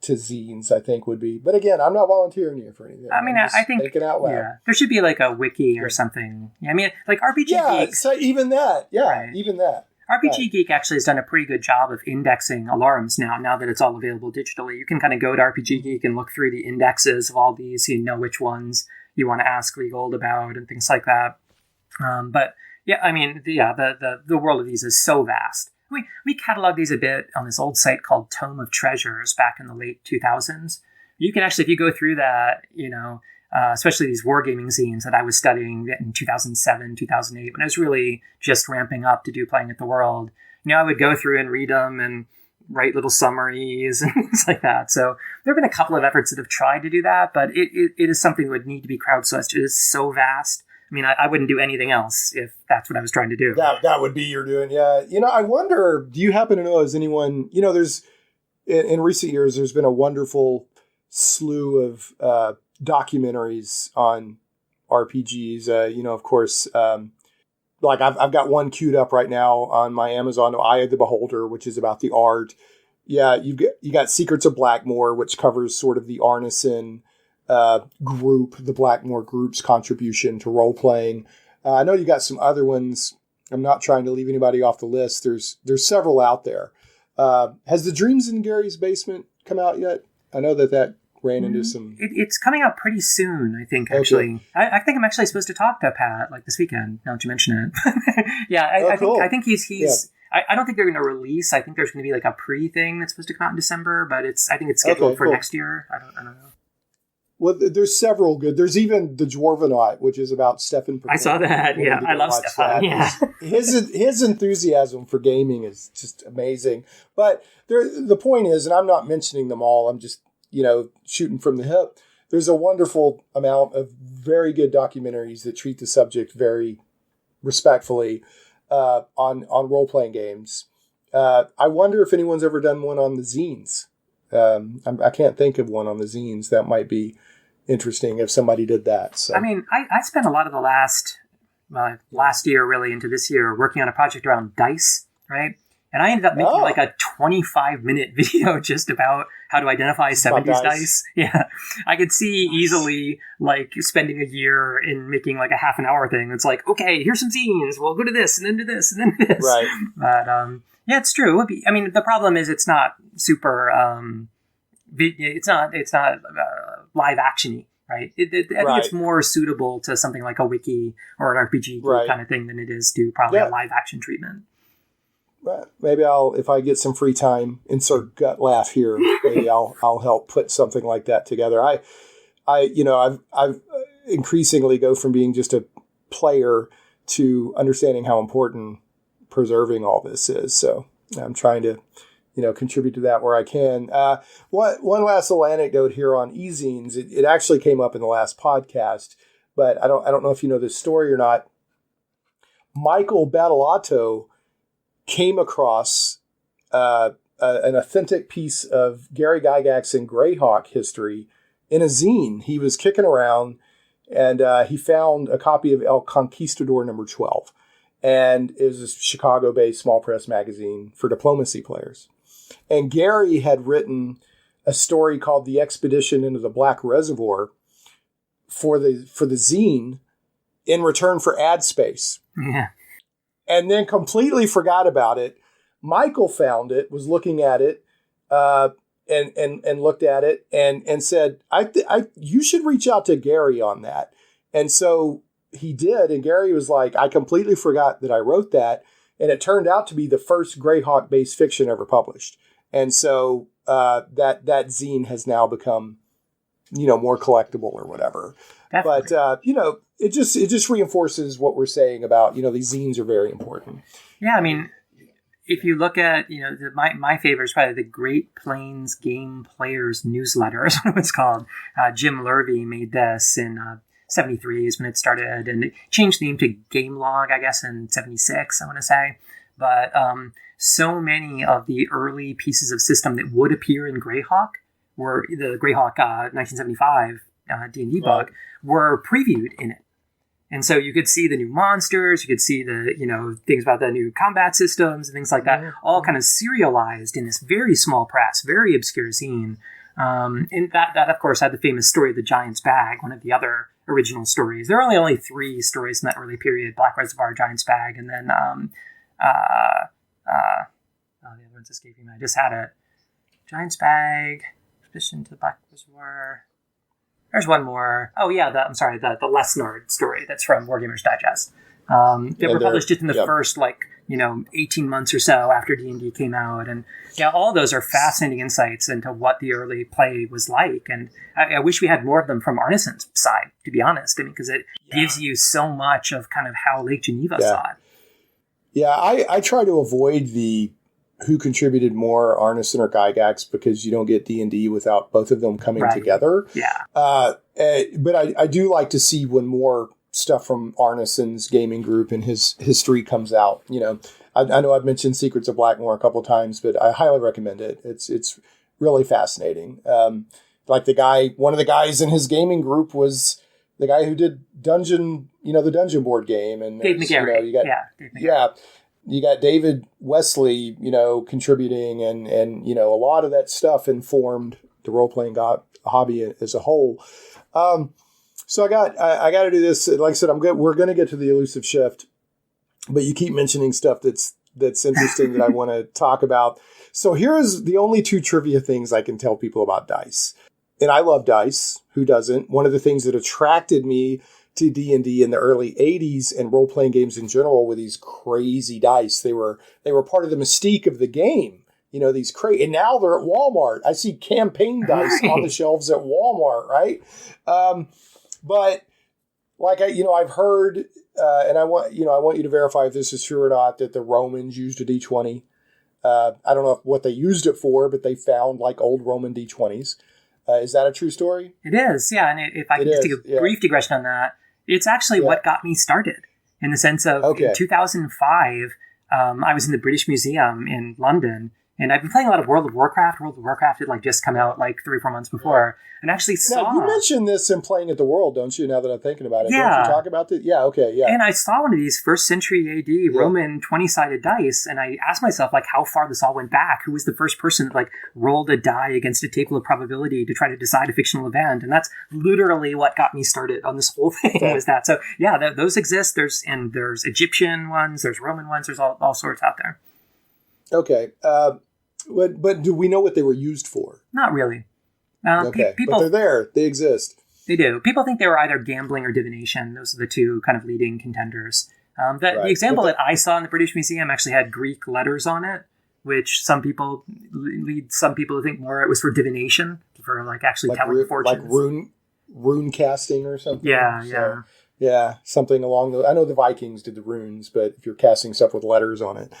zines, I think would be. But again, I'm not volunteering you for anything. I mean, I think thinking out loud. Yeah, there should be like a wiki or something. I mean, like RPG Geek. So even that. Yeah, right. Even that. RPG right. Geek actually has done a pretty good job of indexing alarms now that it's all available digitally. You can kind of go to RPG Geek and look through the indexes of all these, so you know which ones you want to ask Regold about and things like that. But yeah, I mean, the world of these is so vast. We cataloged these a bit on this old site called Tome of Treasures back in the late 2000s. You can actually, if you go through that, especially these wargaming zines that I was studying in 2007, 2008, when I was really just ramping up to do Playing at the World, I would go through and read them and write little summaries and things like that. So there have been a couple of efforts that have tried to do that, but it is something that would need to be crowdsourced. It is so vast. I mean, I wouldn't do anything else if that's what I was trying to do. That would be your doing, yeah. I wonder, do you happen to know, has anyone, there's, in recent years, there's been a wonderful slew of documentaries on RPGs. Of course, like I've got one queued up right now on my Amazon, Eye of the Beholder, which is about the art. Yeah, you got Secrets of Blackmoor, which covers sort of the Arneson group, the Blackmoor group's contribution to role playing. I know you got some other ones. I'm not trying to leave anybody off the list. There's several out there. Has the Dreams in Gary's Basement come out yet? I know that ran into some. It's coming out pretty soon, I think. Actually, okay. I think I'm actually supposed to talk to Pat like this weekend. Now that you mention it, yeah, I think he's. Yeah. I don't think they're going to release. I think there's going to be like a pre-thing that's supposed to come out in December, but I think it's scheduled for next year. I don't know. Well, there's several good. There's even The Dwarvenaut, which is about Stefan. I saw that. Yeah, I love Stefan. Yeah. His enthusiasm for gaming is just amazing. But the point is, and I'm not mentioning them all, I'm just, shooting from the hip. There's a wonderful amount of very good documentaries that treat the subject very respectfully on role-playing games. I wonder if anyone's ever done one on the zines. I can't think of one on the zines. That might be interesting if somebody did that. So. I mean, I spent a lot of the last year, really into this year, working on a project around dice, right? And I ended up making like a 25-minute video just about how to identify 70s dice. Yeah. I could see easily like spending a year in making like a half an hour thing. It's like, okay, here's some zines. We'll go to this and then to this and then to this. Right. But yeah, it's true. I mean, the problem is it's not super. It's not live actiony, right? I think it's more suitable to something like a wiki or an RPG kind of thing than it is to probably a live action treatment. Right. Maybe if I get some free time, insert gut laugh here. Maybe I'll help put something like that together. I've increasingly go from being just a player to understanding how important preserving all this is. So I'm trying to, contribute to that where I can. One last little anecdote here on e-zines. It actually came up in the last podcast, but I don't know if you know this story or not. Michael Battleotto came across an authentic piece of Gary Gygax and Greyhawk history in a zine. He was kicking around and he found a copy of El Conquistador number 12. And it was a Chicago-based small press magazine for diplomacy players. And Gary had written a story called The Expedition into the Black Reservoir for the zine in return for ad space. Yeah. And then completely forgot about it. Michael found it, was looking at it, and looked at it and said, you should reach out to Gary on that. And so he did. And Gary was like, I completely forgot that I wrote that. And it turned out to be the first Greyhawk based fiction ever published. And so that zine has now become, more collectible or whatever. Definitely. But, it just reinforces what we're saying about, these zines are very important. Yeah. I mean, if you look at, my favorite is probably the Great Plains Game Players newsletter is what it was called. Jim Lurvy made this in 73 is when it started, and it changed the name to Game Log, I guess, in 76, I want to say. But so many of the early pieces of system that would appear in Greyhawk were the Greyhawk 1975 D&D book were previewed in it. And so you could see the new monsters, you could see the, things about the new combat systems and things like that, all kind of serialized in this very small press, very obscure zine. And that, of course, had the famous story of the Giant's Bag, one of the other original stories. There are only 3 stories in that early period: Black Reservoir, Giant's Bag, and then the other one's escaping me. I just had it. Giant's Bag, Expedition to the Black Reservoir. There's one more. Oh yeah, the Lesnard story that's from Wargamers Digest. They were published just in the first 18 months or so after D&D came out, and all those are fascinating insights into what the early play was like. And I wish we had more of them from Arneson's side, to be honest. I mean, because it gives you so much of kind of how Lake Geneva saw it. Yeah, I try to avoid the who contributed more, Arneson or Gygax, because you don't get D&D without both of them coming together. Yeah. But I do like to see when more stuff from Arneson's gaming group and his history comes out. I know I've mentioned Secrets of Blackmore a couple of times, but I highly recommend it. It's really fascinating. Like one of the guys in his gaming group was the guy who did Dungeon, the Dungeon board game. And Dave McGarry. Dave McGarry. You got David Wesley, contributing, and a lot of that stuff informed the role-playing hobby as a whole. So I got to do this. Like I said, we're going to get to the Elusive Shift, but you keep mentioning stuff that's interesting that I want to talk about. So here is the only 2 trivia things I can tell people about dice. And I love dice. Who doesn't? One of the things that attracted me to D&D in the early 80s and role-playing games in general were these crazy dice. They were part of the mystique of the game. These crazy, and now they're at Walmart. I see campaign dice on the shelves at Walmart, right? But like I've heard, and I want you to verify if this is true or not, that the Romans used a D20. I don't know what they used it for, but they found old Roman D20s. Is that a true story? It is, yeah. And if I can just take a brief digression on that, it's actually what got me started, in the sense of in 2005, I was in the British Museum in London, and I've been playing a lot of World of Warcraft. World of Warcraft had just come out 3 or 4 months before, and actually saw. Now, you mentioned this in Playing at the World, don't you? Now that I'm thinking about it, don't you talk about that? Yeah, okay, yeah. And I saw one of these first century AD Roman 20-sided dice, and I asked myself how far this all went back. Who was the first person that rolled a die against a table of probability to try to decide a fictional event? And that's literally what got me started on this whole thing. Was that? So yeah, those exist. There's Egyptian ones, there's Roman ones, there's all sorts out there. Okay. But do we know what they were used for? Not really. Okay, but they're there. They exist. They do. People think they were either gambling or divination. Those are the 2 kind of leading contenders. The example that I saw in the British Museum actually had Greek letters on it, which some people to think more it was for divination, for actually telling fortunes. Like rune casting or something? Yeah. Yeah, something along those. I know the Vikings did the runes, but if you're casting stuff with letters on it.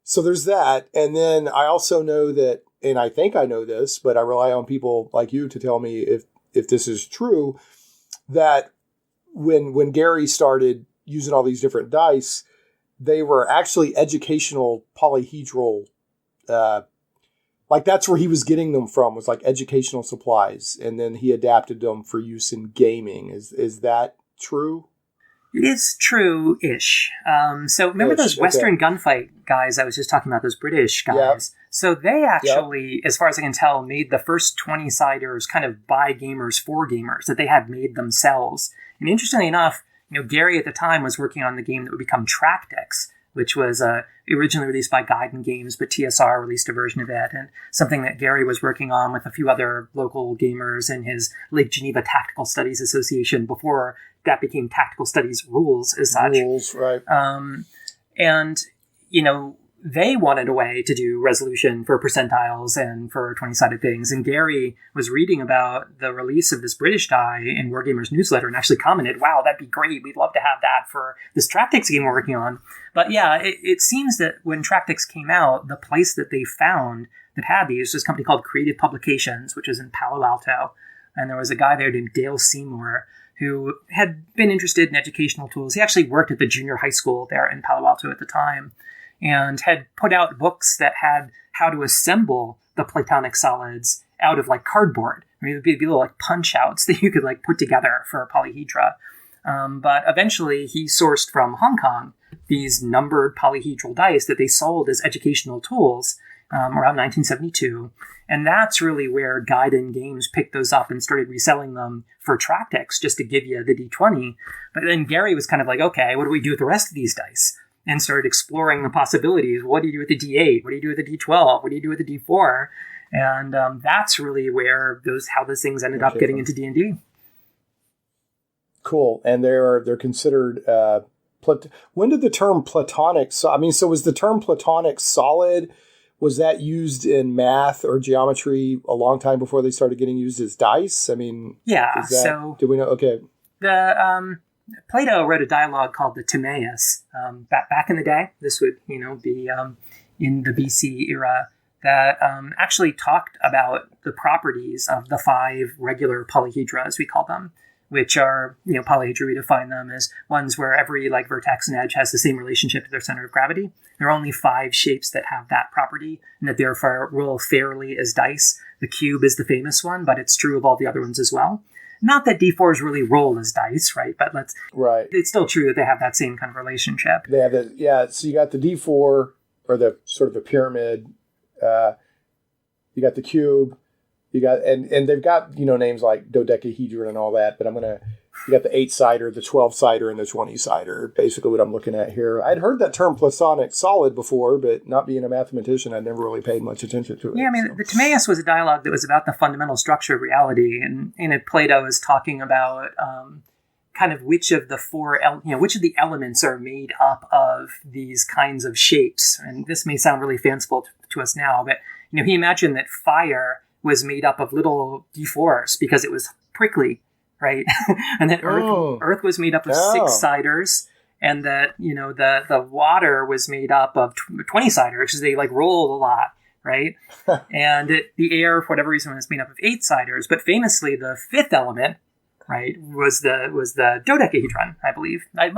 So there's that. And then I also know that, and I think I know this, but I rely on people like you to tell me if this is true, that when Gary started using all these different dice, they were actually educational polyhedral. That's where he was getting them from, was educational supplies. And then he adapted them for use in gaming. Is that true? It is true-ish. So remember those Western gunfight guys I was just talking about, those British guys? Yep. So they actually, as far as I can tell, made the first 20-siders kind of by gamers for gamers that they had made themselves. And interestingly enough, Gary at the time was working on the game that would become Tractix, which was originally released by Gaiden Games, but TSR released a version of it, and something that Gary was working on with a few other local gamers in his Lake Geneva Tactical Studies Association before that became Tactical Studies Rules as such. Rules, right. And, they wanted a way to do resolution for percentiles and for 20-sided things. And Gary was reading about the release of this British die in Wargamers newsletter and actually commented, wow, that'd be great. We'd love to have that for this Tractix game we're working on. But yeah, it seems that when Tractix came out, the place that they found that had these was a company called Creative Publications, which is in Palo Alto. And there was a guy there named Dale Seymour who had been interested in educational tools. He actually worked at the junior high school there in Palo Alto at the time, and had put out books that had how to assemble the Platonic solids out of cardboard. I mean, it would be little punch outs that you could put together for a polyhedra. But eventually he sourced from Hong Kong these numbered polyhedral dice that they sold as educational tools around 1972. And that's really where Gaiden Games picked those up and started reselling them for Tractix just to give you the D20. But then Gary was kind of okay, what do we do with the rest of these dice? And started exploring the possibilities. What do you do with the D8? What do you do with the D12? What do you do with the D4? And that's really where how those things ended up getting into D&D. Cool. And they're considered. When did the term Platonic? So was the term Platonic solid? Was that used in math or geometry a long time before they started getting used as dice? Yeah. Do we know? Okay. Plato wrote a dialogue called the Timaeus back in the day. This would, be in the BC era, that actually talked about the properties of the 5 regular polyhedra, as we call them, which are, polyhedra, we define them as ones where every vertex and edge has the same relationship to their center of gravity. There are only 5 shapes that have that property and that therefore roll fairly as dice. The cube is the famous one, but it's true of all the other ones as well. Not that D4s really roll as dice, right? But it's still true that they have that same kind of relationship. They have that, yeah. So you got the D4, or the sort of a pyramid. You got the cube. You got and they've got names like dodecahedron and all that. But you got the 8-sider, the 12-sider, and the 20-sider. Basically, what I'm looking at here. I'd heard that term Platonic solid before, but not being a mathematician, I never really paid much attention to it. Yeah, the Timaeus was a dialogue that was about the fundamental structure of reality, and in it, Plato is talking about kind of which of the which of the elements are made up of these kinds of shapes. And this may sound really fanciful to us now, but he imagined that fire was made up of little D4s because it was prickly. Right, and that Earth was made up of 6-siders, and that the water was made up of 20-siders because they roll a lot, right? And the air, for whatever reason, was made up of 8-siders. But famously, the 5th element, right, was the dodecahedron, I believe. I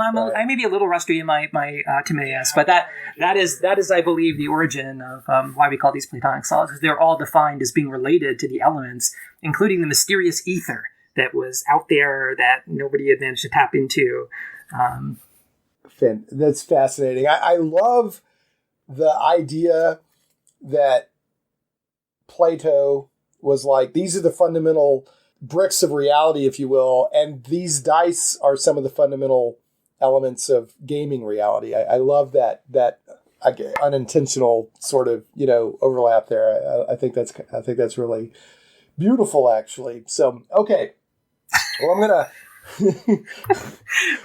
may be a little rusty in my Timaeus, but that is I believe the origin of why we call these Platonic solids, because they're all defined as being related to the elements, including the mysterious ether that was out there that nobody had managed to tap into. That's fascinating. I love the idea that Plato was these are the fundamental bricks of reality, if you will, and these dice are some of the fundamental elements of gaming reality. I love that unintentional sort of overlap there. I think that's really beautiful, actually. So, okay. Well, I'm gonna.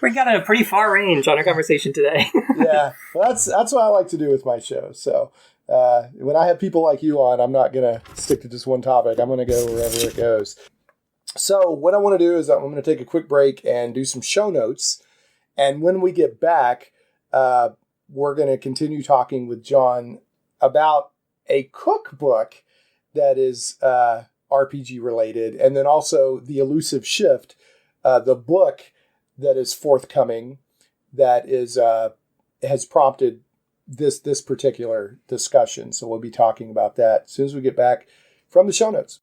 We got a pretty far range on our conversation today. Yeah, well, that's what I like to do with my show. So when I have people like you on, I'm not gonna stick to just one topic. I'm gonna go wherever it goes. So what I want to do is I'm going to take a quick break and do some show notes, and when we get back, we're going to continue talking with Jon about a cookbook that is RPG related, and then also the Elusive Shift, the book that is forthcoming that is has prompted this particular discussion. So we'll be talking about that as soon as we get back from the show notes.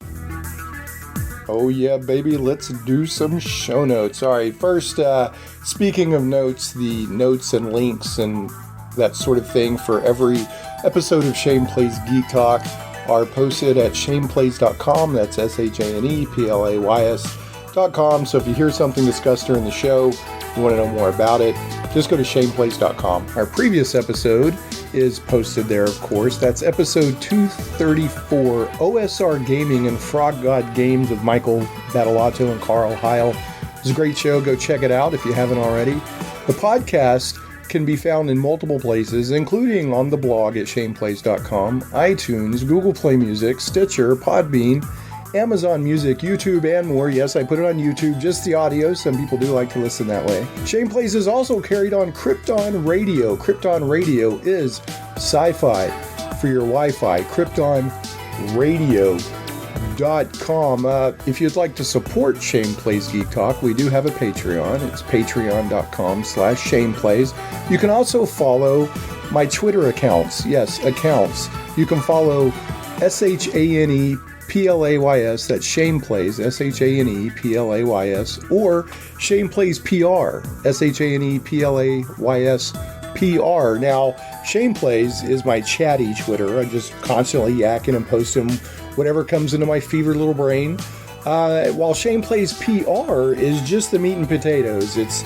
Oh yeah, baby, let's do some show notes. All right, first, speaking of notes, the notes and links and that sort of thing for every episode of Shane Plays Geek Talk are posted at shaneplays.com. That's ShanePlays.com. So if you hear something discussed during the show, you want to know more about it, just go to shaneplays.com. Our previous episode is posted there, of course. That's episode 234, OSR Gaming and Frog God Games with Michael Battalato and Carl Heil. It's a great show. Go check it out if you haven't already. The podcast can be found in multiple places, including on the blog at shaneplays.com, iTunes, Google Play Music, Stitcher, Podbean, Amazon Music, YouTube, and more. Yes, I put it on YouTube, just the audio. Some people do like to listen that way. Shane Plays is also carried on Krypton Radio. Krypton Radio is SciFi for your Wi-Fi. KryptonRadio.com. If you'd like to support Shane Plays Geek Talk, we do have a Patreon. It's patreon.com/ShanePlays. You can also follow my Twitter accounts. Yes, accounts. You can follow ShanePlays, that's Shane Plays, ShanePlays, or Shane Plays PR, ShanePlays PR. Now, Shane Plays is my chatty Twitter. I'm just constantly yakking and posting whatever comes into my fevered little brain. While Shane Plays PR is just the meat and potatoes. It's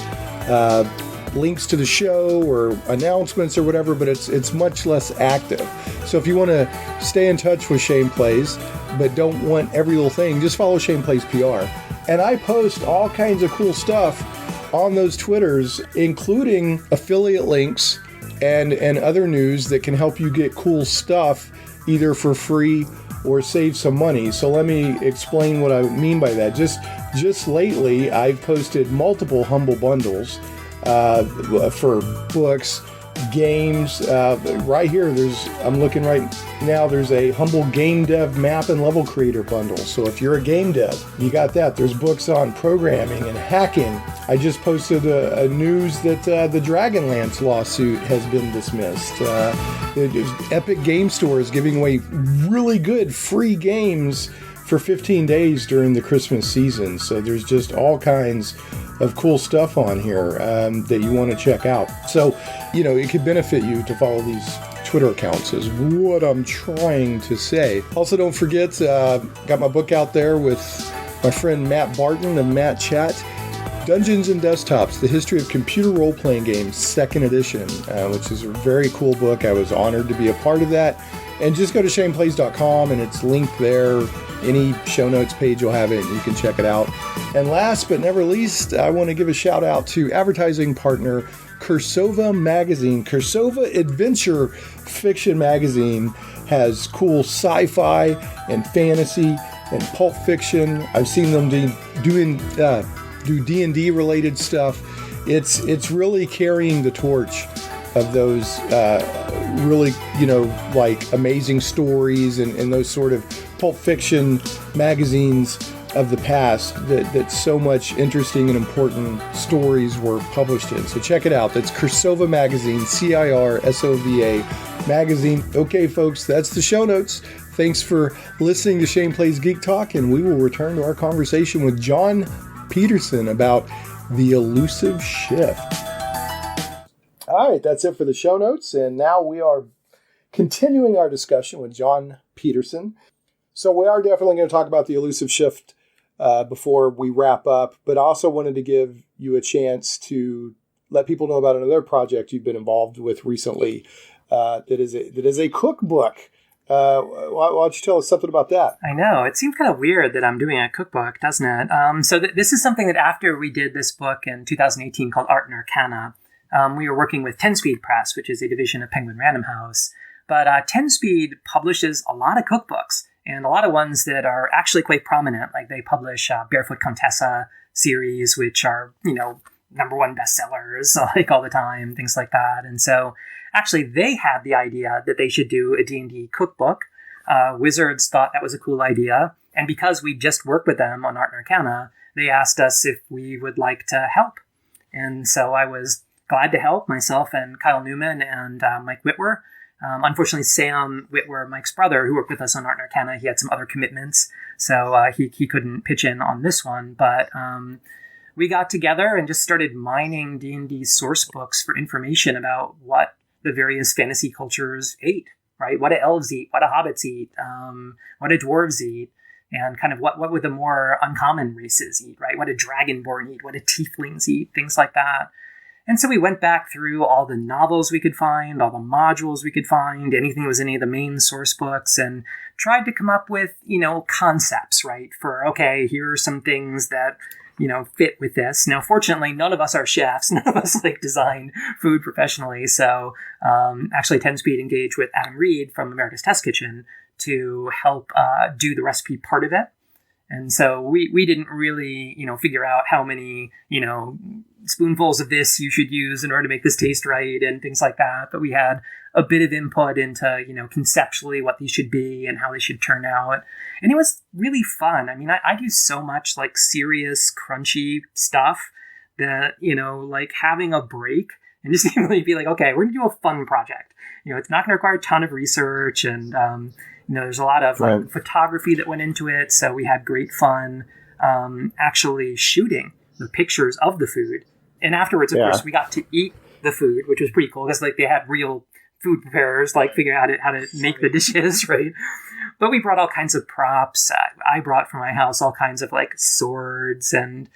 links to the show or announcements or whatever, but it's much less active. So if you want to stay in touch with Shane Plays, but don't want every little thing, just follow Shane Plays PR. And I post all kinds of cool stuff on those Twitters, including affiliate links and other news that can help you get cool stuff either for free or save some money. So let me explain what I mean by that. Just lately, I've posted multiple Humble Bundles for books, games. Right here, I'm looking right now, there's a Humble Game Dev Map and Level Creator bundle. So if you're a game dev, you got that. There's books on programming and hacking. I just posted a news that the Dragonlance lawsuit has been dismissed. Epic Game Store is giving away really good free games for 15 days during the Christmas season. So there's just all kinds of cool stuff on here that you want to check out. So, it could benefit you to follow these Twitter accounts is what I'm trying to say. Also, don't forget, got my book out there with my friend Matt Barton of Matt Chat, Dungeons and Desktops, The History of Computer Role-Playing Games, 2nd edition, which is a very cool book. I was honored to be a part of that. And just go to shaneplays.com and it's linked there. Any show notes page will have it and you can check it out. And last but never least, I want to give a shout out to advertising partner Cursova Magazine. Cursova Adventure Fiction Magazine has cool sci-fi and fantasy and pulp fiction. I've seen them do D&D related stuff. It's really carrying the torch of those really, like amazing stories and those sort of pulp fiction magazines of the past that so much interesting and important stories were published in. So check it out. That's Cursova Magazine, CIRSOVA Magazine. Okay, folks, that's the show notes. Thanks for listening to Shane Plays Geek Talk, and we will return to our conversation with Jon Peterson about the Elusive Shift. All right, that's it for the show notes, and now we are continuing our discussion with Jon Peterson. So we are definitely going to talk about the Elusive Shift before we wrap up, but I also wanted to give you a chance to let people know about another project you've been involved with recently that is a cookbook. Why don't you tell us something about that? I know. It seems kind of weird that I'm doing a cookbook, doesn't it? This is something that after we did this book in 2018 called Art and Arcana, we were working with 10-Speed Press, which is a division of Penguin Random House. But 10-Speed publishes a lot of cookbooks, and a lot of ones that are actually quite prominent. Like they publish Barefoot Contessa series, which are, number one bestsellers, like all the time, things like that. And so actually they had the idea that they should do a D&D cookbook. Wizards thought that was a cool idea. And because we just worked with them on Art and Arcana, they asked us if we would like to help. And so I was glad to help, myself and Kyle Newman and Mike Whitwer. Unfortunately, Sam Whitwer, Mike's brother, who worked with us on Art and Arcana, he had some other commitments, so he couldn't pitch in on this one. But we got together and just started mining D&D source books for information about what the various fantasy cultures ate, right? What do elves eat? What do hobbits eat? What do dwarves eat? And kind of what would the more uncommon races eat, right? What did dragonborn eat? What did tieflings eat? Things like that. And so we went back through all the novels we could find, all the modules we could find, anything that was any of the main source books, and tried to come up with, concepts, right? For, okay, here are some things that, fit with this. Now, fortunately, none of us are chefs. None of us design food professionally. So actually 10 Speed engaged with Adam Reed from America's Test Kitchen to help do the recipe part of it. And so we didn't really, figure out how many, spoonfuls of this you should use in order to make this taste right and things like that. But we had a bit of input into, conceptually what these should be and how they should turn out. And it was really fun. I mean, I do so much serious, crunchy stuff that, having a break and just really be okay, we're going to do a fun project. It's not going to require a ton of research and, there's a lot of photography that went into it. So we had great fun actually shooting the pictures of the food. And afterwards, of course, we got to eat the food, which was pretty cool because they had real food preparers figuring out how to make the dishes, right? But we brought all kinds of props. I brought from my house all kinds of swords and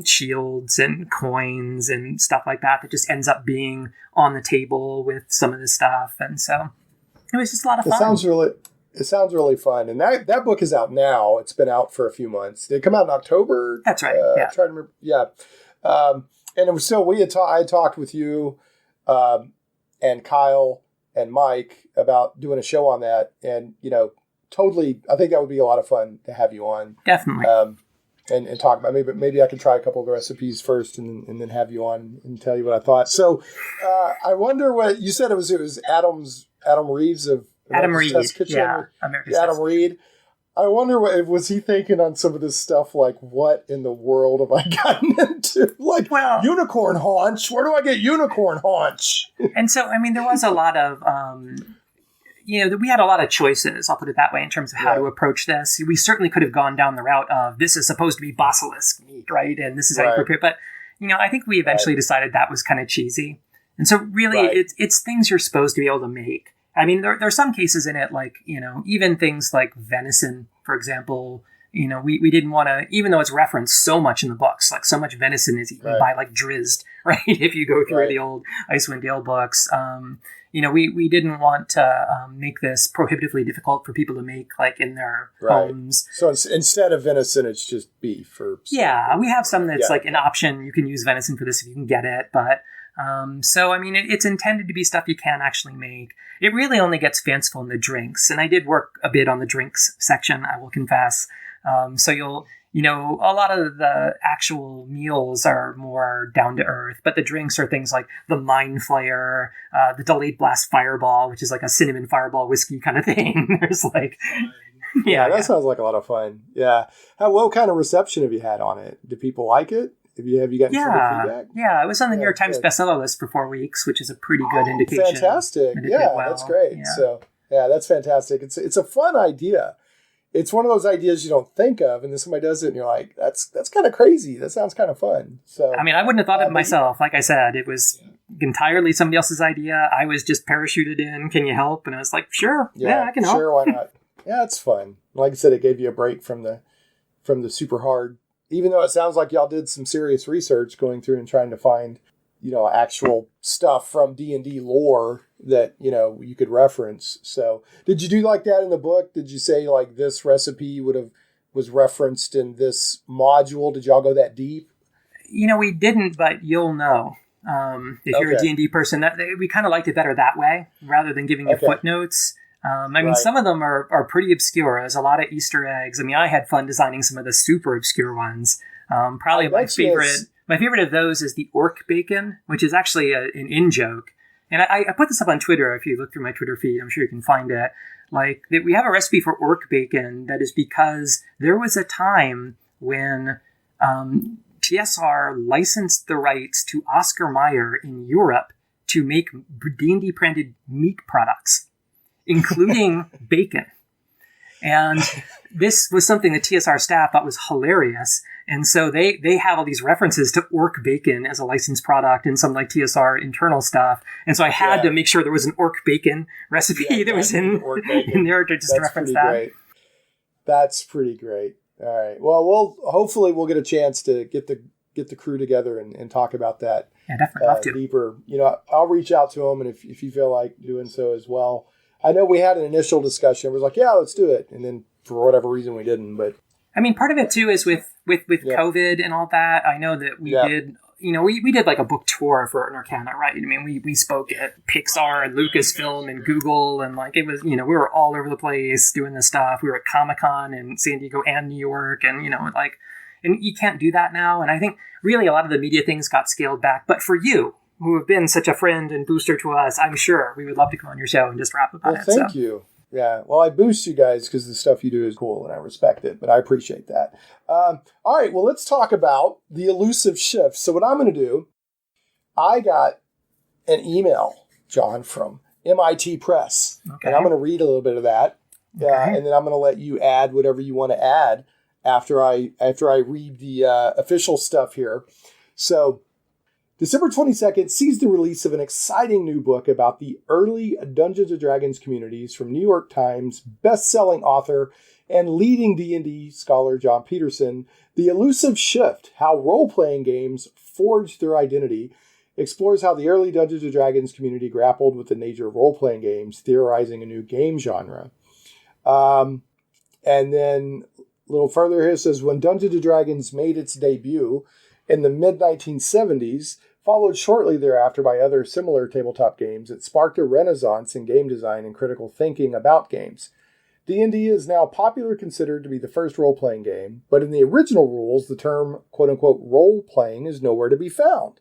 shields and coins and stuff like that just ends up being on the table with some of this stuff. And so it was just a lot of fun. It sounds really fun. And that book is out now. It's been out for a few months. Did it come out in October? That's right. I'm trying to remember. Yeah. And it was still, I had talked with you and Kyle and Mike about doing a show on that. And, totally, I think that would be a lot of fun to have you on. Definitely. And talk about maybe I could try a couple of the recipes first and then have you on and tell you what I thought. So I wonder what you said. It was Adam Reeves of Adam Reed. Test Kitchen. Yeah, Adam Reed. I wonder was he thinking on some of this stuff what in the world have I gotten into? Unicorn haunch. Where do I get unicorn haunch? And so, there was a lot of, we had a lot of choices, I'll put it that way, in terms of how to approach this. We certainly could have gone down the route of this is supposed to be basilisk meat, right? And this is how you prepare it. But, I think we eventually decided that was kind of cheesy. And so really it's things you're supposed to be able to make. There are some cases in it, even things like venison, for example, we didn't want to, even though it's referenced so much in the books, so much venison is eaten by Drizzt, right? If you go through the old Icewind Dale books, we didn't want to make this prohibitively difficult for people to make in their homes. So instead of venison, it's just beef or we have some that's an option. You can use venison for this if you can get it, but it's intended to be stuff you can actually make. It really only gets fanciful in the drinks. And I did work a bit on the drinks section, I will confess. So you'll, a lot of the actual meals are more down to earth, but the drinks are things like the Mind Flayer, the Delayed Blast Fireball, which is a cinnamon fireball whiskey kind of thing. There's that sounds like a lot of fun. Yeah. What kind of reception have you had on it? Do people like it? Have you gotten some feedback? Yeah, it was on the New York Times bestseller list for 4 weeks, which is a pretty good indication. Fantastic. That's great. Yeah. So, that's fantastic. It's a fun idea. It's one of those ideas you don't think of, and then somebody does it, and you're like, that's kind of crazy. That sounds kind of fun. So, I wouldn't have thought of it myself. Like I said, it was entirely somebody else's idea. I was just parachuted in. Can you help? And I was like, sure. Yeah, I can help. Sure, why not? Yeah, it's fun. Like I said, it gave you a break from the super hard. Even though it sounds like y'all did some serious research going through and trying to find, actual stuff from D&D lore that, you could reference. So did you do that in the book? Did you say this recipe was referenced in this module? Did y'all go that deep? We didn't, but you'll know. If you're a D&D person, we kind of liked it better that way rather than giving you footnotes. Some of them are pretty obscure. There's a lot of Easter eggs. I had fun designing some of the super obscure ones. Probably my favorite of those is the Orc Bacon, which is actually an in-joke. And I put this up on Twitter. If you look through my Twitter feed, I'm sure you can find it. We have a recipe for Orc Bacon that is because there was a time when TSR licensed the rights to Oscar Mayer in Europe to make D&D branded meat products, including bacon. And this was something the TSR staff thought was hilarious. And so they have all these references to Orc Bacon as a licensed product and some like TSR internal stuff. And so I had to make sure there was an Orc Bacon recipe that was in there to just reference that. Great. That's pretty great. All right. Well, hopefully we'll get a chance to get the crew together and talk about that. Yeah, definitely love to. Deeper. I'll reach out to them, and if you feel like doing so as well. I know we had an initial discussion. It was like, yeah, let's do it. And then for whatever reason we didn't, but I mean, part of it too is with COVID and all that. I know that we did, we did like a book tour for Arcana, right? I mean, we spoke at Pixar and Lucasfilm and Google, and like it was, we were all over the place doing this stuff. We were at Comic-Con in San Diego and New York, and and you can't do that now. And I think really a lot of the media things got scaled back. But for you, who have been such a friend and booster to us, I'm sure we would love to come on your show and just rap about it. Well, thank you. Yeah. Well, I boost you guys because the stuff you do is cool and I respect it, but I appreciate that. All right. Well, let's talk about the Elusive Shift. So what I'm going to do, I got an email, John, from MIT Press, and I'm going to read a little bit of that. And then I'm going to let you add whatever you want to add after I read the official stuff here. So December 22nd sees the release of an exciting new book about the early Dungeons & Dragons communities from New York Times best-selling author and leading D&D scholar Jon Peterson. The Elusive Shift, How Role-Playing Games Forged Their Identity, explores how the early Dungeons & Dragons community grappled with the nature of role-playing games, theorizing a new game genre. And then a little further here, it says, when Dungeons & Dragons made its debut in the mid-1970s, followed shortly thereafter by other similar tabletop games, it sparked a renaissance in game design and critical thinking about games. D&D is now popularly considered to be the first role-playing game, but in the original rules, the term quote-unquote role-playing is nowhere to be found.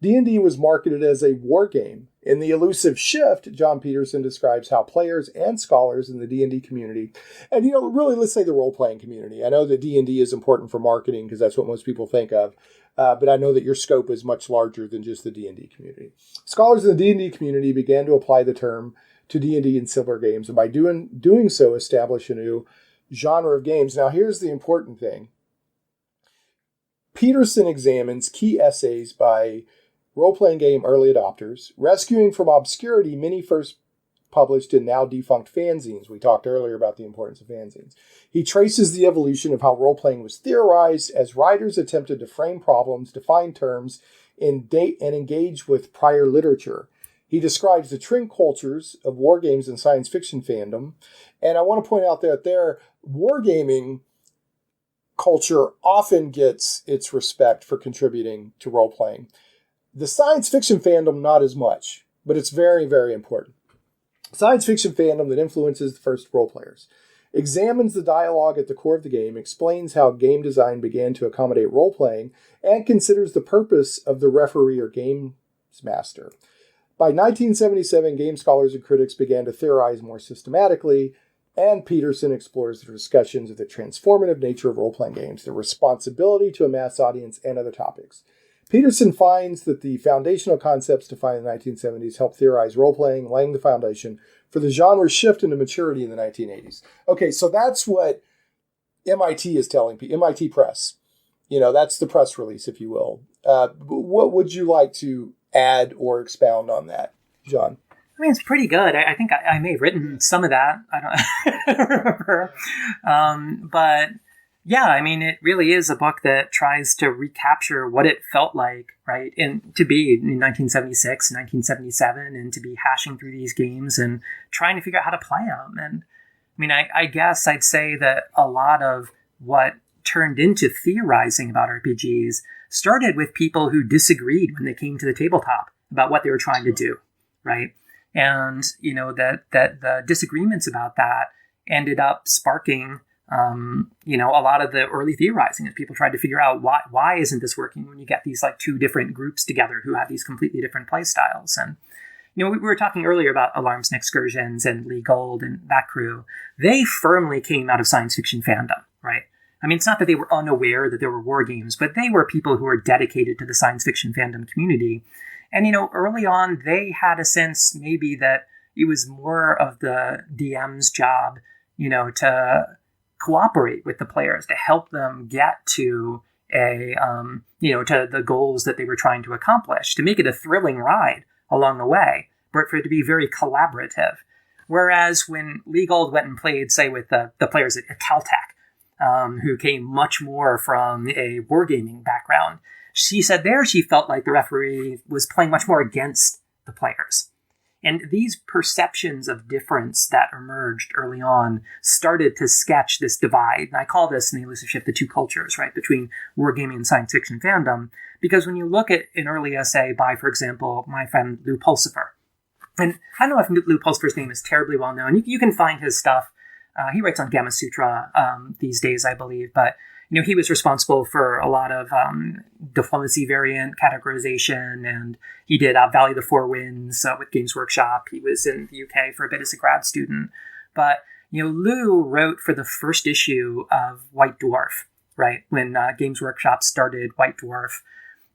D&D was marketed as a war game. In The Elusive Shift, Jon Peterson describes how players and scholars in the D&D community, and really let's say the role-playing community. I know that D&D is important for marketing because that's what most people think of. But I know that your scope is much larger than just the D&D community. Scholars in the D&D community began to apply the term to D&D and similar games, and by doing so, establish a new genre of games. Now, here's the important thing. Peterson examines key essays by role-playing game early adopters, rescuing from obscurity many first published in now defunct fanzines. We talked earlier about the importance of fanzines. He traces the evolution of how role-playing was theorized as writers attempted to frame problems, define terms, and engage with prior literature. He describes the trend cultures of wargames and science fiction fandom. And I want to point out that their wargaming culture often gets its respect for contributing to role-playing. The science fiction fandom, not as much, but it's very, very important. Science fiction fandom that influences the first role players examines the dialogue at the core of the game, explains how game design began to accommodate role-playing, and considers the purpose of the referee or games master. By 1977, game scholars and critics began to theorize more systematically, and Peterson explores the discussions of the transformative nature of role-playing games, their responsibility to a mass audience, and other topics. Peterson finds that the foundational concepts defined in the 1970s helped theorize role-playing, laying the foundation for the genre shift into maturity in the 1980s. Okay, so that's what MIT is telling people, MIT Press. That's the press release, if you will. What would you like to add or expound on that, John? I mean, it's pretty good. I think I may have written some of that. I don't remember. But yeah, I mean, it really is a book that tries to recapture what it felt like, right? And to be in 1976, 1977, and to be hashing through these games and trying to figure out how to play them. And I mean, I guess I'd say that a lot of what turned into theorizing about RPGs started with people who disagreed when they came to the tabletop about what they were trying to do, right? And, that the disagreements about that ended up sparking a lot of the early theorizing as people tried to figure out why isn't this working when you get these like two different groups together who have these completely different play styles. And, we were talking earlier about Alarms and Excursions and Lee Gold and that crew. They firmly came out of science fiction fandom, right? I mean, it's not that they were unaware that there were war games, but they were people who were dedicated to the science fiction fandom community. And, early on, they had a sense maybe that it was more of the DM's job, to cooperate with the players, to help them get to to the goals that they were trying to accomplish, to make it a thrilling ride along the way, but for it to be very collaborative. Whereas when Lee Gold went and played, say, with the players at Caltech, who came much more from a wargaming background, she said there she felt like the referee was playing much more against the players. And these perceptions of difference that emerged early on started to sketch this divide. And I call this in the Elusive Shift the two cultures, right, between wargaming and science fiction fandom. Because when you look at an early essay by, for example, my friend Lou Pulsifer, and I don't know if Lou Pulsifer's name is terribly well known. You can find his stuff. He writes on Gamma Sutra these days, I believe. But he was responsible for a lot of diplomacy variant categorization, and he did Valley of the Four Winds with Games Workshop. He was in the UK for a bit as a grad student. But, Lou wrote for the first issue of White Dwarf, right, when Games Workshop started White Dwarf.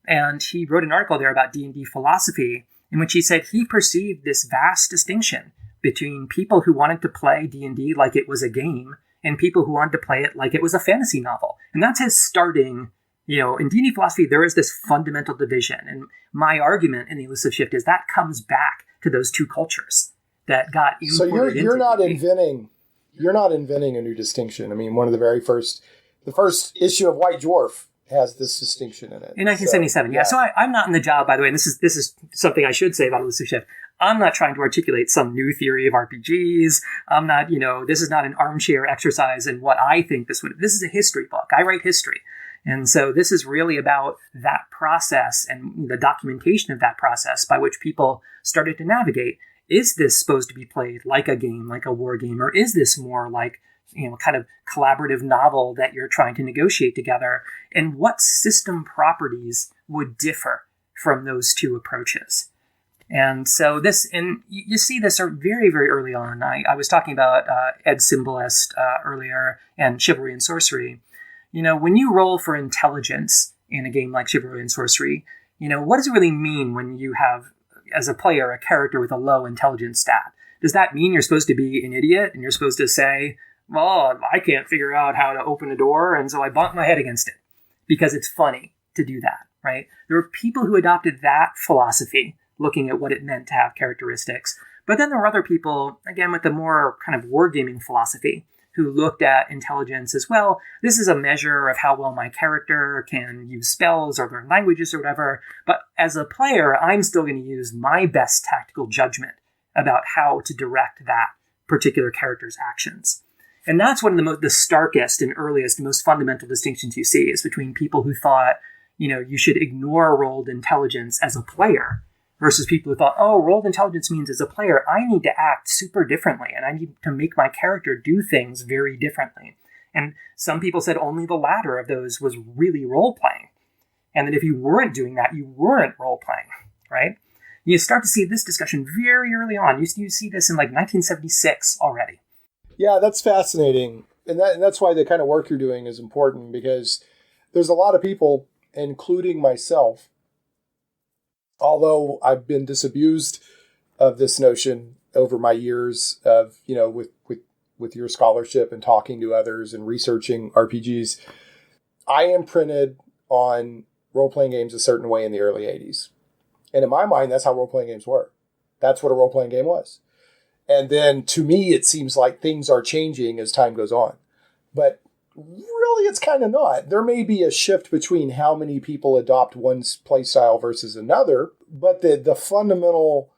And he wrote an article there about D&D philosophy, in which he said he perceived this vast distinction between people who wanted to play D&D like it was a game and people who wanted to play it like it was a fantasy novel. And that's his starting, in D&D philosophy, there is this fundamental division. And my argument in the Elusive Shift is that comes back to those two cultures that got imported. So you're not inventing a new distinction. I mean, one of the first issue of White Dwarf has this distinction in it. In 1977, yeah. So I'm not in the job, by the way, and this is something I should say about Elusive Shift. I'm not trying to articulate some new theory of RPGs. I'm not, this is not an armchair exercise in what I think this is a history book. I write history. And so this is really about that process and the documentation of that process by which people started to navigate. Is this supposed to be played like a game, like a war game, or is this more like, kind of collaborative novel that you're trying to negotiate together? And what system properties would differ from those two approaches? And so you see this very, very early on. I was talking about Ed Symbolist earlier and Chivalry and Sorcery. When you roll for intelligence in a game like Chivalry and Sorcery, what does it really mean when you have, as a player, a character with a low intelligence stat? Does that mean you're supposed to be an idiot and you're supposed to say, well, I can't figure out how to open a door, and so I bonk my head against it because it's funny to do that, right? There were people who adopted that philosophy, looking at what it meant to have characteristics. But then there were other people, again, with the more kind of wargaming philosophy, who looked at intelligence as well. This is a measure of how well my character can use spells or learn languages or whatever. But as a player, I'm still going to use my best tactical judgment about how to direct that particular character's actions. And that's one of the starkest and earliest, most fundamental distinctions you see is between people who thought, you should ignore rolled intelligence as a player versus people who thought, oh, rolled intelligence means as a player, I need to act super differently and I need to make my character do things very differently. And some people said only the latter of those was really role-playing. And that if you weren't doing that, you weren't role-playing, right? You start to see this discussion very early on. You see this in 1976 already. Yeah, that's fascinating. And that's why the kind of work you're doing is important, because there's a lot of people, including myself, although I've been disabused of this notion over my years of, with your scholarship and talking to others and researching RPGs, I imprinted on role-playing games a certain way in the early 80s. And in my mind, that's how role-playing games were. That's what a role-playing game was. And then to me, it seems like things are changing as time goes on. But really, it's kind of not. There may be a shift between how many people adopt one play style versus another, but the fundamental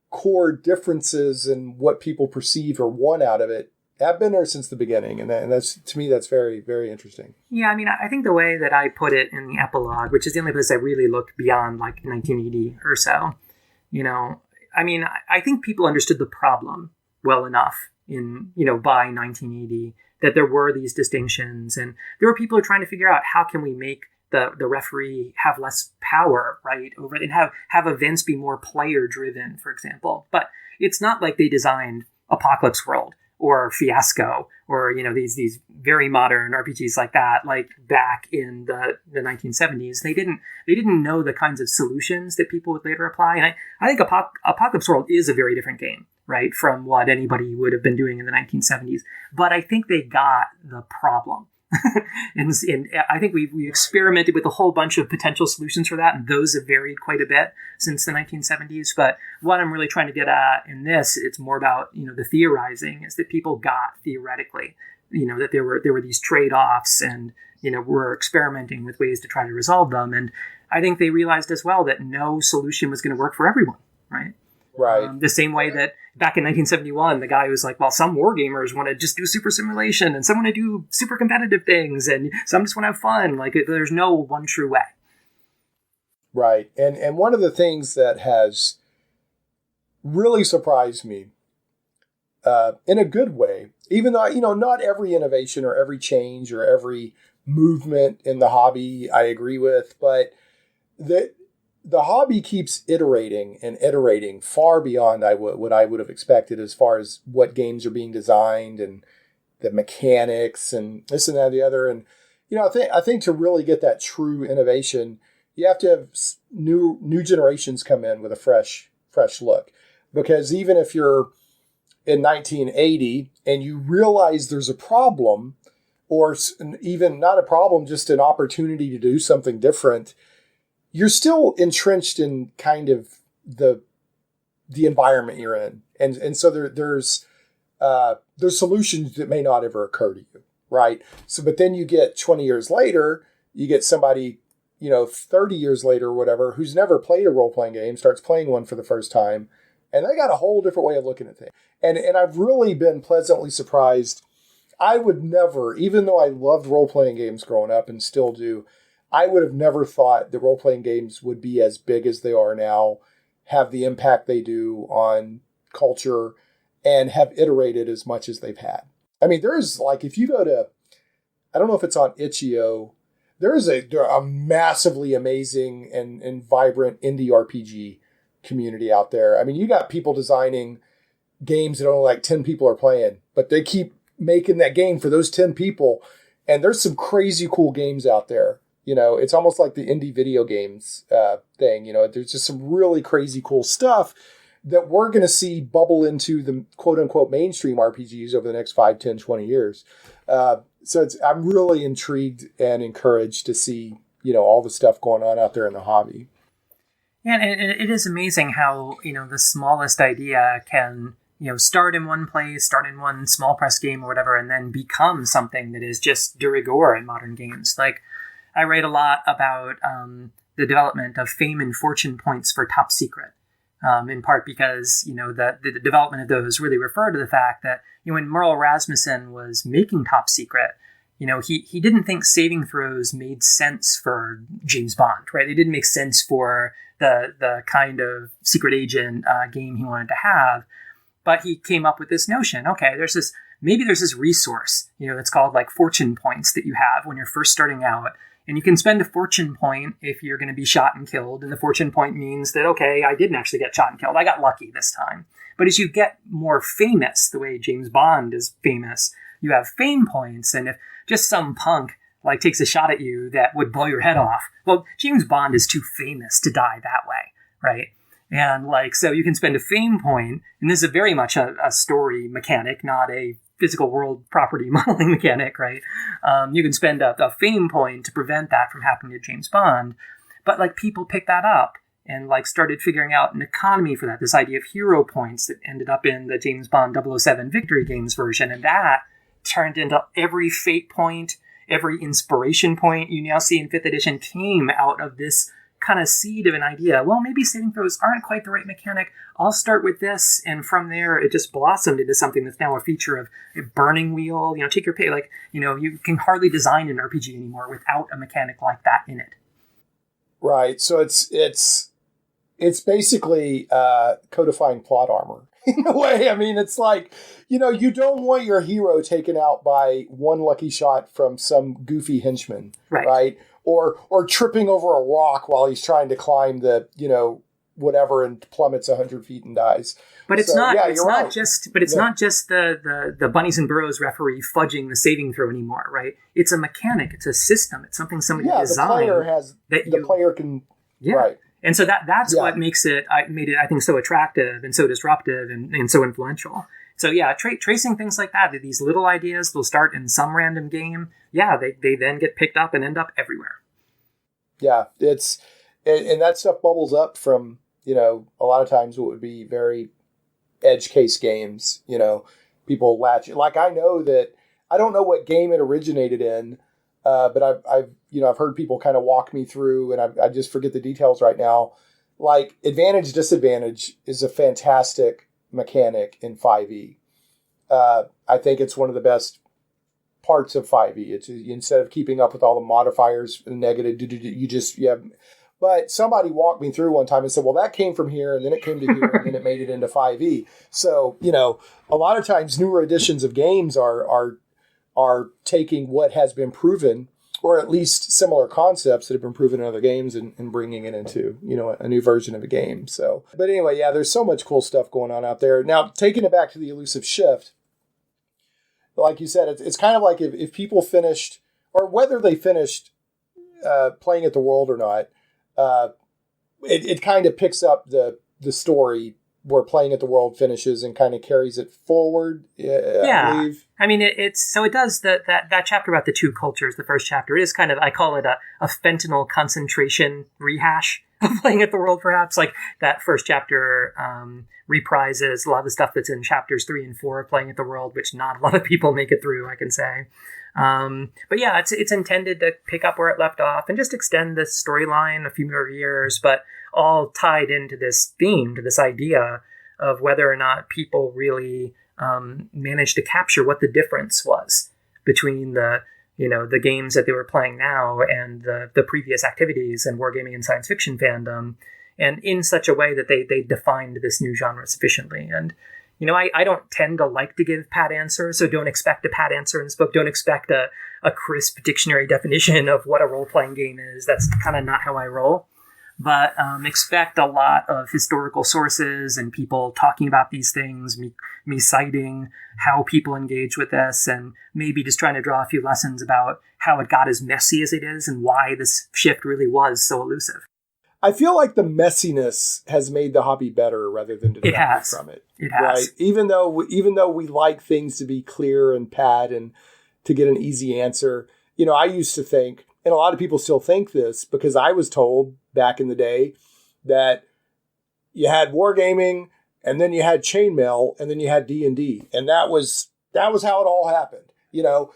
core differences in what people perceive or want out of it have been there since the beginning. And that's, to me, that's very, very interesting. Yeah, I think the way that I put it in the epilogue, which is the only place I really looked beyond 1980 or so, I think people understood the problem well enough by 1980 that there were these distinctions, and there were people who were trying to figure out how can we make the referee have less power, right, over and have events be more player driven, for example. But it's not like they designed Apocalypse World or Fiasco, or these very modern RPGs like that, like back in the 1970s, they didn't know the kinds of solutions that people would later apply. And I think Apocalypse World is a very different game, right, from what anybody would have been doing in the 1970s. But I think they got the problem. and I think we experimented with a whole bunch of potential solutions for that, and those have varied quite a bit since the 1970s. But what I'm really trying to get at in this, it's more about the theorizing, is that people got theoretically, that there were these trade-offs, and we're experimenting with ways to try to resolve them. And I think they realized as well that no solution was going to work for everyone, right? Right. The same way that back in 1971, the guy was like, well, some wargamers want to just do super simulation, and some want to do super competitive things, and some just want to have fun. Like, there's no one true way. Right. And one of the things that has really surprised me, in a good way, even though, not every innovation or every change or every movement in the hobby I agree with, but the hobby keeps iterating and iterating far beyond what I would have expected, as far as what games are being designed and the mechanics and this and that and the other. And I think to really get that true innovation, you have to have new generations come in with a fresh look. Because even if you're in 1980 and you realize there's a problem, or even not a problem, just an opportunity to do something different, you're still entrenched in kind of the environment you're in. And so there's solutions that may not ever occur to you, right? So, but then you get 20 years later, you get somebody, 30 years later or whatever, who's never played a role-playing game, starts playing one for the first time, and they got a whole different way of looking at things. And I've really been pleasantly surprised. I would never, even though I loved role-playing games growing up and still do, I would have never thought the role-playing games would be as big as they are now, have the impact they do on culture, and have iterated as much as they've had. I mean, there's if you go to, I don't know if it's on Itch.io, there is a massively amazing and vibrant indie RPG community out there. I mean, you got people designing games that only 10 people are playing, but they keep making that game for those 10 people. And there's some crazy cool games out there. It's almost like the indie video games thing. There's just some really crazy cool stuff that we're going to see bubble into the quote unquote mainstream RPGs over the next 5, 10, 20 years. So I'm really intrigued and encouraged to see, all the stuff going on out there in the hobby. Yeah, and it is amazing how, the smallest idea can, start in one place, start in one small press game or whatever, and then become something that is just de rigueur in modern games. Like, I write a lot about the development of fame and fortune points for Top Secret, in part because, the development of those really refer to the fact that, when Merle Rasmussen was making Top Secret, he didn't think saving throws made sense for James Bond, right? They didn't make sense for the kind of secret agent game he wanted to have. But he came up with this notion, okay, maybe there's this resource, that's called fortune points that you have when you're first starting out. And you can spend a fortune point if you're going to be shot and killed. And the fortune point means that, okay, I didn't actually get shot and killed. I got lucky this time. But as you get more famous, the way James Bond is famous, you have fame points. And if just some punk takes a shot at you that would blow your head off, well, James Bond is too famous to die that way, right? And so you can spend a fame point, and this is very much a story mechanic, not a physical world property modeling mechanic, right? You can spend a fame point to prevent that from happening to James Bond. But people picked that up and started figuring out an economy for that, this idea of hero points that ended up in the James Bond 007 Victory Games version. And that turned into every fate point, every inspiration point you now see in 5th edition came out of this kind of seed of an idea. Well, maybe saving throws aren't quite the right mechanic. I'll start with this. And from there, it just blossomed into something that's now a feature of a burning wheel. Take your pick. You can hardly design an RPG anymore without a mechanic like that in it. Right. So it's basically codifying plot armor in a way. I mean, it's you don't want your hero taken out by one lucky shot from some goofy henchman, right? Or tripping over a rock while he's trying to climb the whatever and plummets 100 feet and dies. But it's So, not. yeah, It's you're not right. just. But it's not just the bunnies and burrows referee fudging the saving throw anymore, right? It's a mechanic. It's a system. It's something somebody Yeah, designed. the player can. Yeah. Right. And so that's what made it, I think, so attractive and so disruptive and so influential. So yeah, tracing things like that, these little ideas, they'll start in some random game. Yeah, they then get picked up and end up everywhere. Yeah, and that stuff bubbles up from, a lot of times what would be very edge case games, people latch. Like I know that, I don't know what game it originated in, but I've heard people kind of walk me through, and I just forget the details right now. Like advantage disadvantage is a fantastic mechanic in 5e. I think it's one of the best parts of 5e. It's instead of keeping up with all the modifiers and negative, But somebody walked me through one time and said, well, that came from here, and then it came to here, and then it made it into 5e. So, a lot of times newer editions of games are taking what has been proven, or at least similar concepts that have been proven in other games, and bringing it into, a new version of a game. So, but anyway, yeah, there's so much cool stuff going on out there. Now, taking it back to the Elusive Shift, like you said, it's kind of like if people finished, or whether they finished playing at the World or not, it kind of picks up the story where Playing at the World finishes and kind of carries it forward. I believe. I mean, it does that chapter about the two cultures. The first chapter is kind of, I call it a fentanyl concentration rehash of Playing at the World, perhaps. Like that first chapter reprises a lot of the stuff that's in chapters 3 and 4 of Playing at the World, which not a lot of people make it through, I can say. But yeah, it's intended to pick up where it left off and just extend the storyline a few more years, but all tied into this theme, to this idea of whether or not people really managed to capture what the difference was between the games that they were playing now and the previous activities in wargaming and science fiction fandom, and in such a way that they defined this new genre sufficiently. And I don't tend to like to give pat answers, so don't expect a pat answer in this book. Don't expect a crisp dictionary definition of what a role-playing game is. That's kind of not how I roll. But expect a lot of historical sources and people talking about these things, me citing how people engage with this, and maybe just trying to draw a few lessons about how it got as messy as it is and why this shift really was so elusive. I feel like the messiness has made the hobby better rather than detracted from it. It has. Right? Even though we like things to be clear and pat and to get an easy answer, I used to think, and a lot of people still think this, because I was told back in the day that you had wargaming, and then you had chainmail, and then you had D&D, and that was how it all happened, And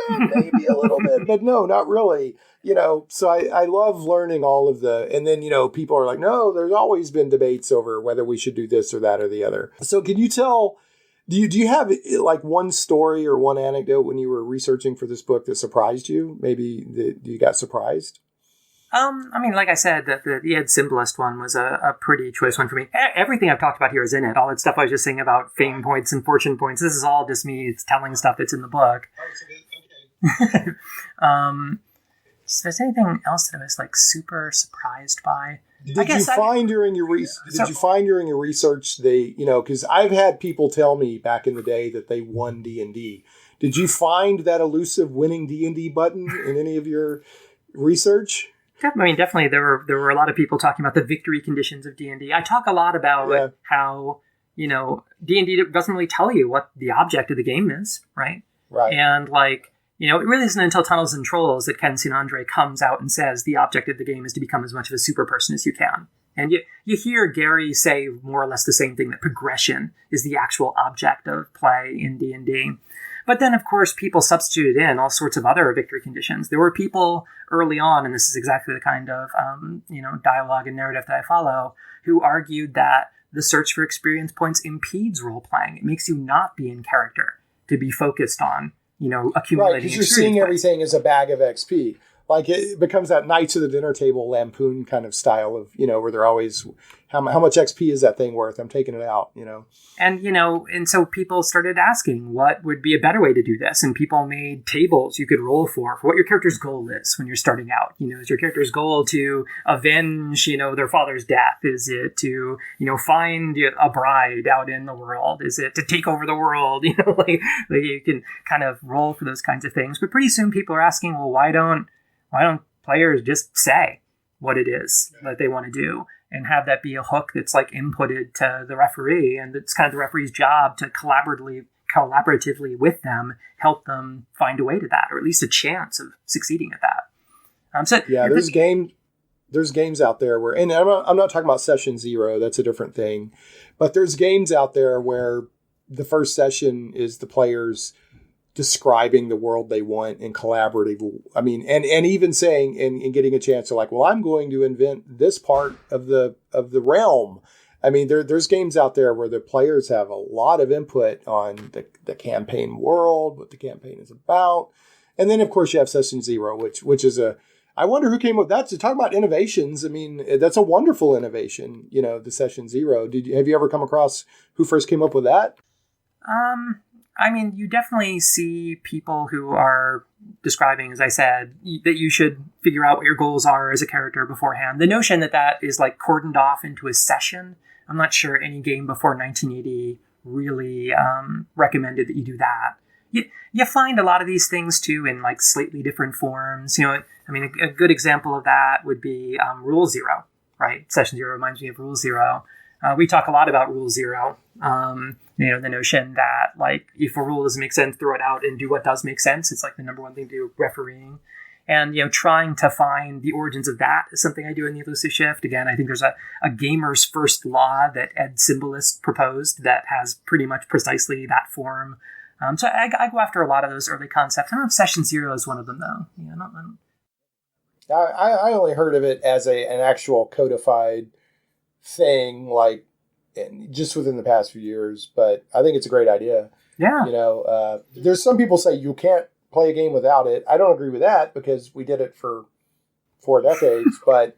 kind of, maybe a little bit, but no, not really. So I love learning all of and then, people are like, no, there's always been debates over whether we should do this or that or the other. So can you tell, do you have like one story or one anecdote when you were researching for this book that surprised you? Maybe you got surprised? I mean, like I said, the Ed Symbolist one was a pretty choice one for me. Everything I've talked about here is in it. All that stuff I was just saying about fame points and fortune points, this is all just me. It's telling stuff that's in the book. Okay. Is there anything else that I was like super surprised by? Did you find during your research they, because I've had people tell me back in the day that they won D&D. Did you find that elusive winning D&D button in any of your research? I mean, definitely there were a lot of people talking about the victory conditions of D&D. I talk a lot about how, D&D doesn't really tell you what the object of the game is, right? Right. And it really isn't until Tunnels and Trolls that Ken St. Andre comes out and says the object of the game is to become as much of a super person as you can. And you hear Gary say more or less the same thing, that progression is the actual object of play in D&D. But then, of course, people substituted in all sorts of other victory conditions. There were people early on, and this is exactly the kind of dialogue and narrative that I follow, who argued that the search for experience points impedes role-playing. It makes you not be in character, to be focused on accumulating. Right, because you're seeing everything as a bag of XP. like it becomes that Knights of the Dinner Table lampoon kind of style of, where they're always, how much XP is that thing worth? I'm taking it out, And, and so people started asking what would be a better way to do this. And people made tables you could roll for what your character's goal is when you're starting out. Is your character's goal to avenge, their father's death? Is it to, find a bride out in the world? Is it to take over the world? Like you can kind of roll for those kinds of things. But pretty soon people are asking, well, why don't players just say what it is that they want to do and have that be a hook that's like inputted to the referee, and it's kind of the referee's job to collaboratively with them help them find a way to that, or at least a chance of succeeding at that. There's games out there where, and I'm not talking about session 0, that's a different thing, but there's games out there where the first session is the players describing the world they want and collaborative. I mean, and even saying and getting a chance to like, well, I'm going to invent this part of the realm. I mean, there's games out there where the players have a lot of input on the campaign world, what the campaign is about. And then of course you have session 0, which is I wonder who came up with that. To talk about innovations, I mean, that's a wonderful innovation, the session 0. Have you ever come across who first came up with that? I mean, you definitely see people who are describing, as I said, that you should figure out what your goals are as a character beforehand. The notion that is like cordoned off into a session, I'm not sure any game before 1980 really recommended that you do that. You find a lot of these things too in like slightly different forms. I mean, a good example of that would be Rule 0, right? Session 0 reminds me of Rule 0. We talk a lot about Rule 0. The notion that like if a rule doesn't make sense, throw it out and do what does make sense. It's like the number one thing to do refereeing. And, trying to find the origins of that is something I do in the Elusive Shift. Again, I think there's a gamer's first law that Ed Symbolist proposed that has pretty much precisely that form. So I go after a lot of those early concepts. I don't know if Session 0 is one of them, though. I only heard of it as an actual codified thing, like, just within the past few years, but I think it's a great idea. Yeah. There's some people say you can't play a game without it. I don't agree with that because we did it for 4 decades, but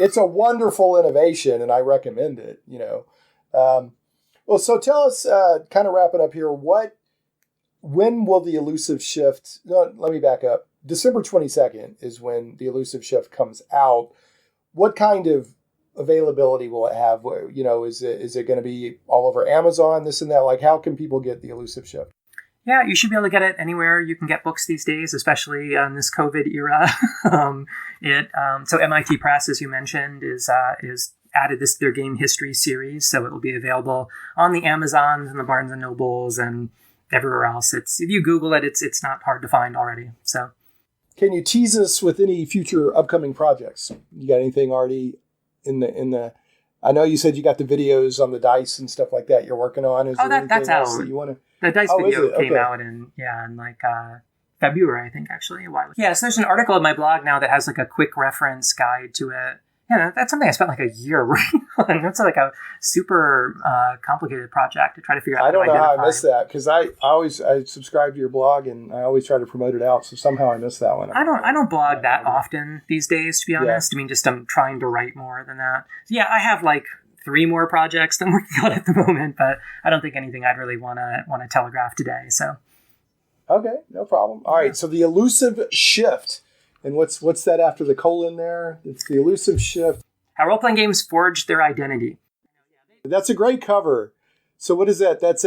it's a wonderful innovation and I recommend it, Well, so tell us, kind of wrap it up here. When will the Elusive Shift, no, let me back up. December 22nd is when the Elusive Shift comes out. What kind of availability will it have? Is it going to be all over Amazon, this and that? Like, how can people get the Elusive Shift? Yeah, you should be able to get it anywhere you can get books these days, especially in this COVID era. So MIT Press, as you mentioned, is added their game history series, so it will be available on the Amazons and the Barnes and Nobles and everywhere else. If you Google it, it's not hard to find already. So, can you tease us with any future upcoming projects? You got anything already in the? I know you said you got the videos on the dice and stuff like that you're working on. Is there anything that's else out. That you want to? The dice video came out in like February, I think, actually, a while ago. Yeah, so there's an article on my blog now that has like a quick reference guide to it. Yeah, that's something I spent like a year working on. That's like a super complicated project to try to figure out. I don't know how I missed that because I subscribe to your blog and I always try to promote it out. So somehow I missed that one. I don't blog that often these days, to be honest. Yeah. I mean, just I'm trying to write more than that. So yeah, I have like 3 more projects that I'm working on at the moment, but I don't think anything I'd really want to telegraph today. So. Okay, no problem. All right, so the Elusive Shift. And what's that after the colon there? It's the Elusive Shift. How role-playing games forge their identity. That's a great cover. So what is that? That's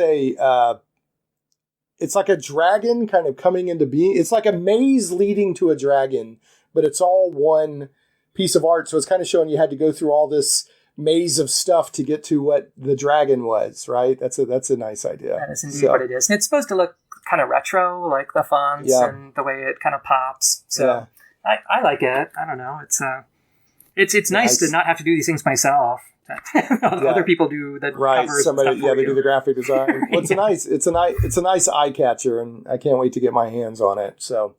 it's like a dragon kind of coming into being. It's like a maze leading to a dragon, but it's all one piece of art. So it's kind of showing you had to go through all this maze of stuff to get to what the dragon was, right? That's a nice idea. That is indeed what it is. And it's supposed to look kind of retro, like the fonts and the way it kind of pops. So I like it. I don't know. It's nice to not have to do these things myself. Other people do the covers. Somebody, they do the graphic design. Well, it's a nice eye catcher, and I can't wait to get my hands on it. So,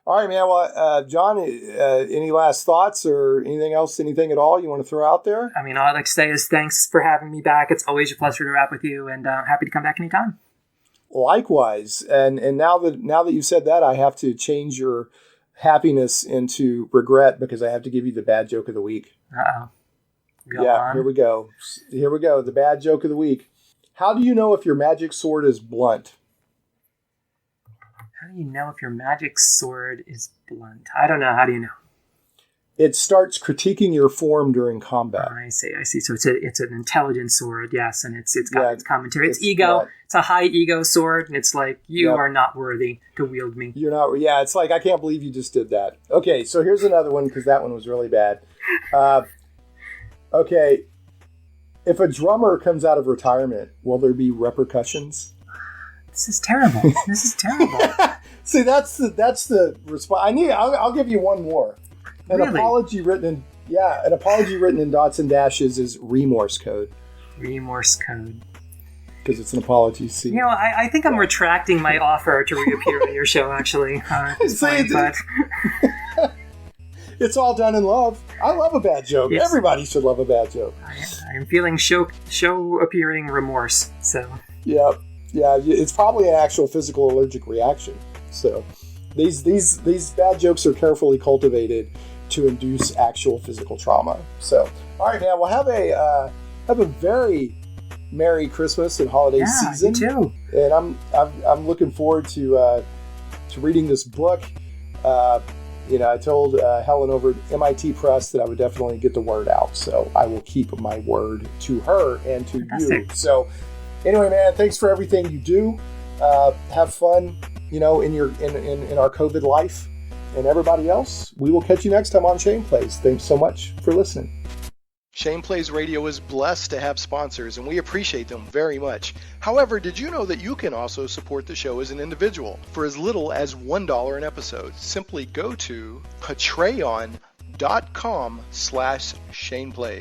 all right, man. Well, John, any last thoughts or anything at all you want to throw out there? I mean, all I'd like to say is thanks for having me back. It's always a pleasure to rap with you, and happy to come back anytime. Likewise, and now that you've said that, I have to change your happiness into regret because I have to give you the bad joke of the week. Uh-oh. Here we go. The bad joke of the week. How do you know if your magic sword is blunt? How do you know if your magic sword is blunt? I don't know. How do you know? It starts critiquing your form during combat. I see. So it's an intelligent sword, yes, and it's got its commentary. It's ego. Yeah. It's a high ego sword, and it's like, you Yep. are not worthy to wield me. You're not. Yeah, it's like, I can't believe you just did that. Okay, so here's another one because that one was really bad. Okay, if a drummer comes out of retirement, will there be repercussions? This is terrible. See, that's the response. I'll give you one more. An Really? apology written in dots and dashes is remorse code Remorse code. because it's an apology scene. You know, I think I'm retracting my offer to reappear on your show, actually. At this See, point, but It's all done in love. I love a bad joke. Yes. Everybody should love a bad joke. I am feeling show appearing remorse. So Yeah, it's probably an actual physical allergic reaction. So these bad jokes are carefully cultivated to induce actual physical trauma. So, all right, man, we'll have a very Merry Christmas and holiday season. You too. And I'm looking forward to reading this book. I told Helen over at MIT Press that I would definitely get the word out. So I will keep my word to her and to Fantastic. you. So anyway, man, thanks for everything you do. Have fun, in our COVID life. And everybody else, we will catch you next time on Shane Plays. Thanks so much for listening. Shane Plays Radio is blessed to have sponsors, and we appreciate them very much. However, did you know that you can also support the show as an individual for as little as $1 an episode? Simply go to patreon.com/ShanePlays.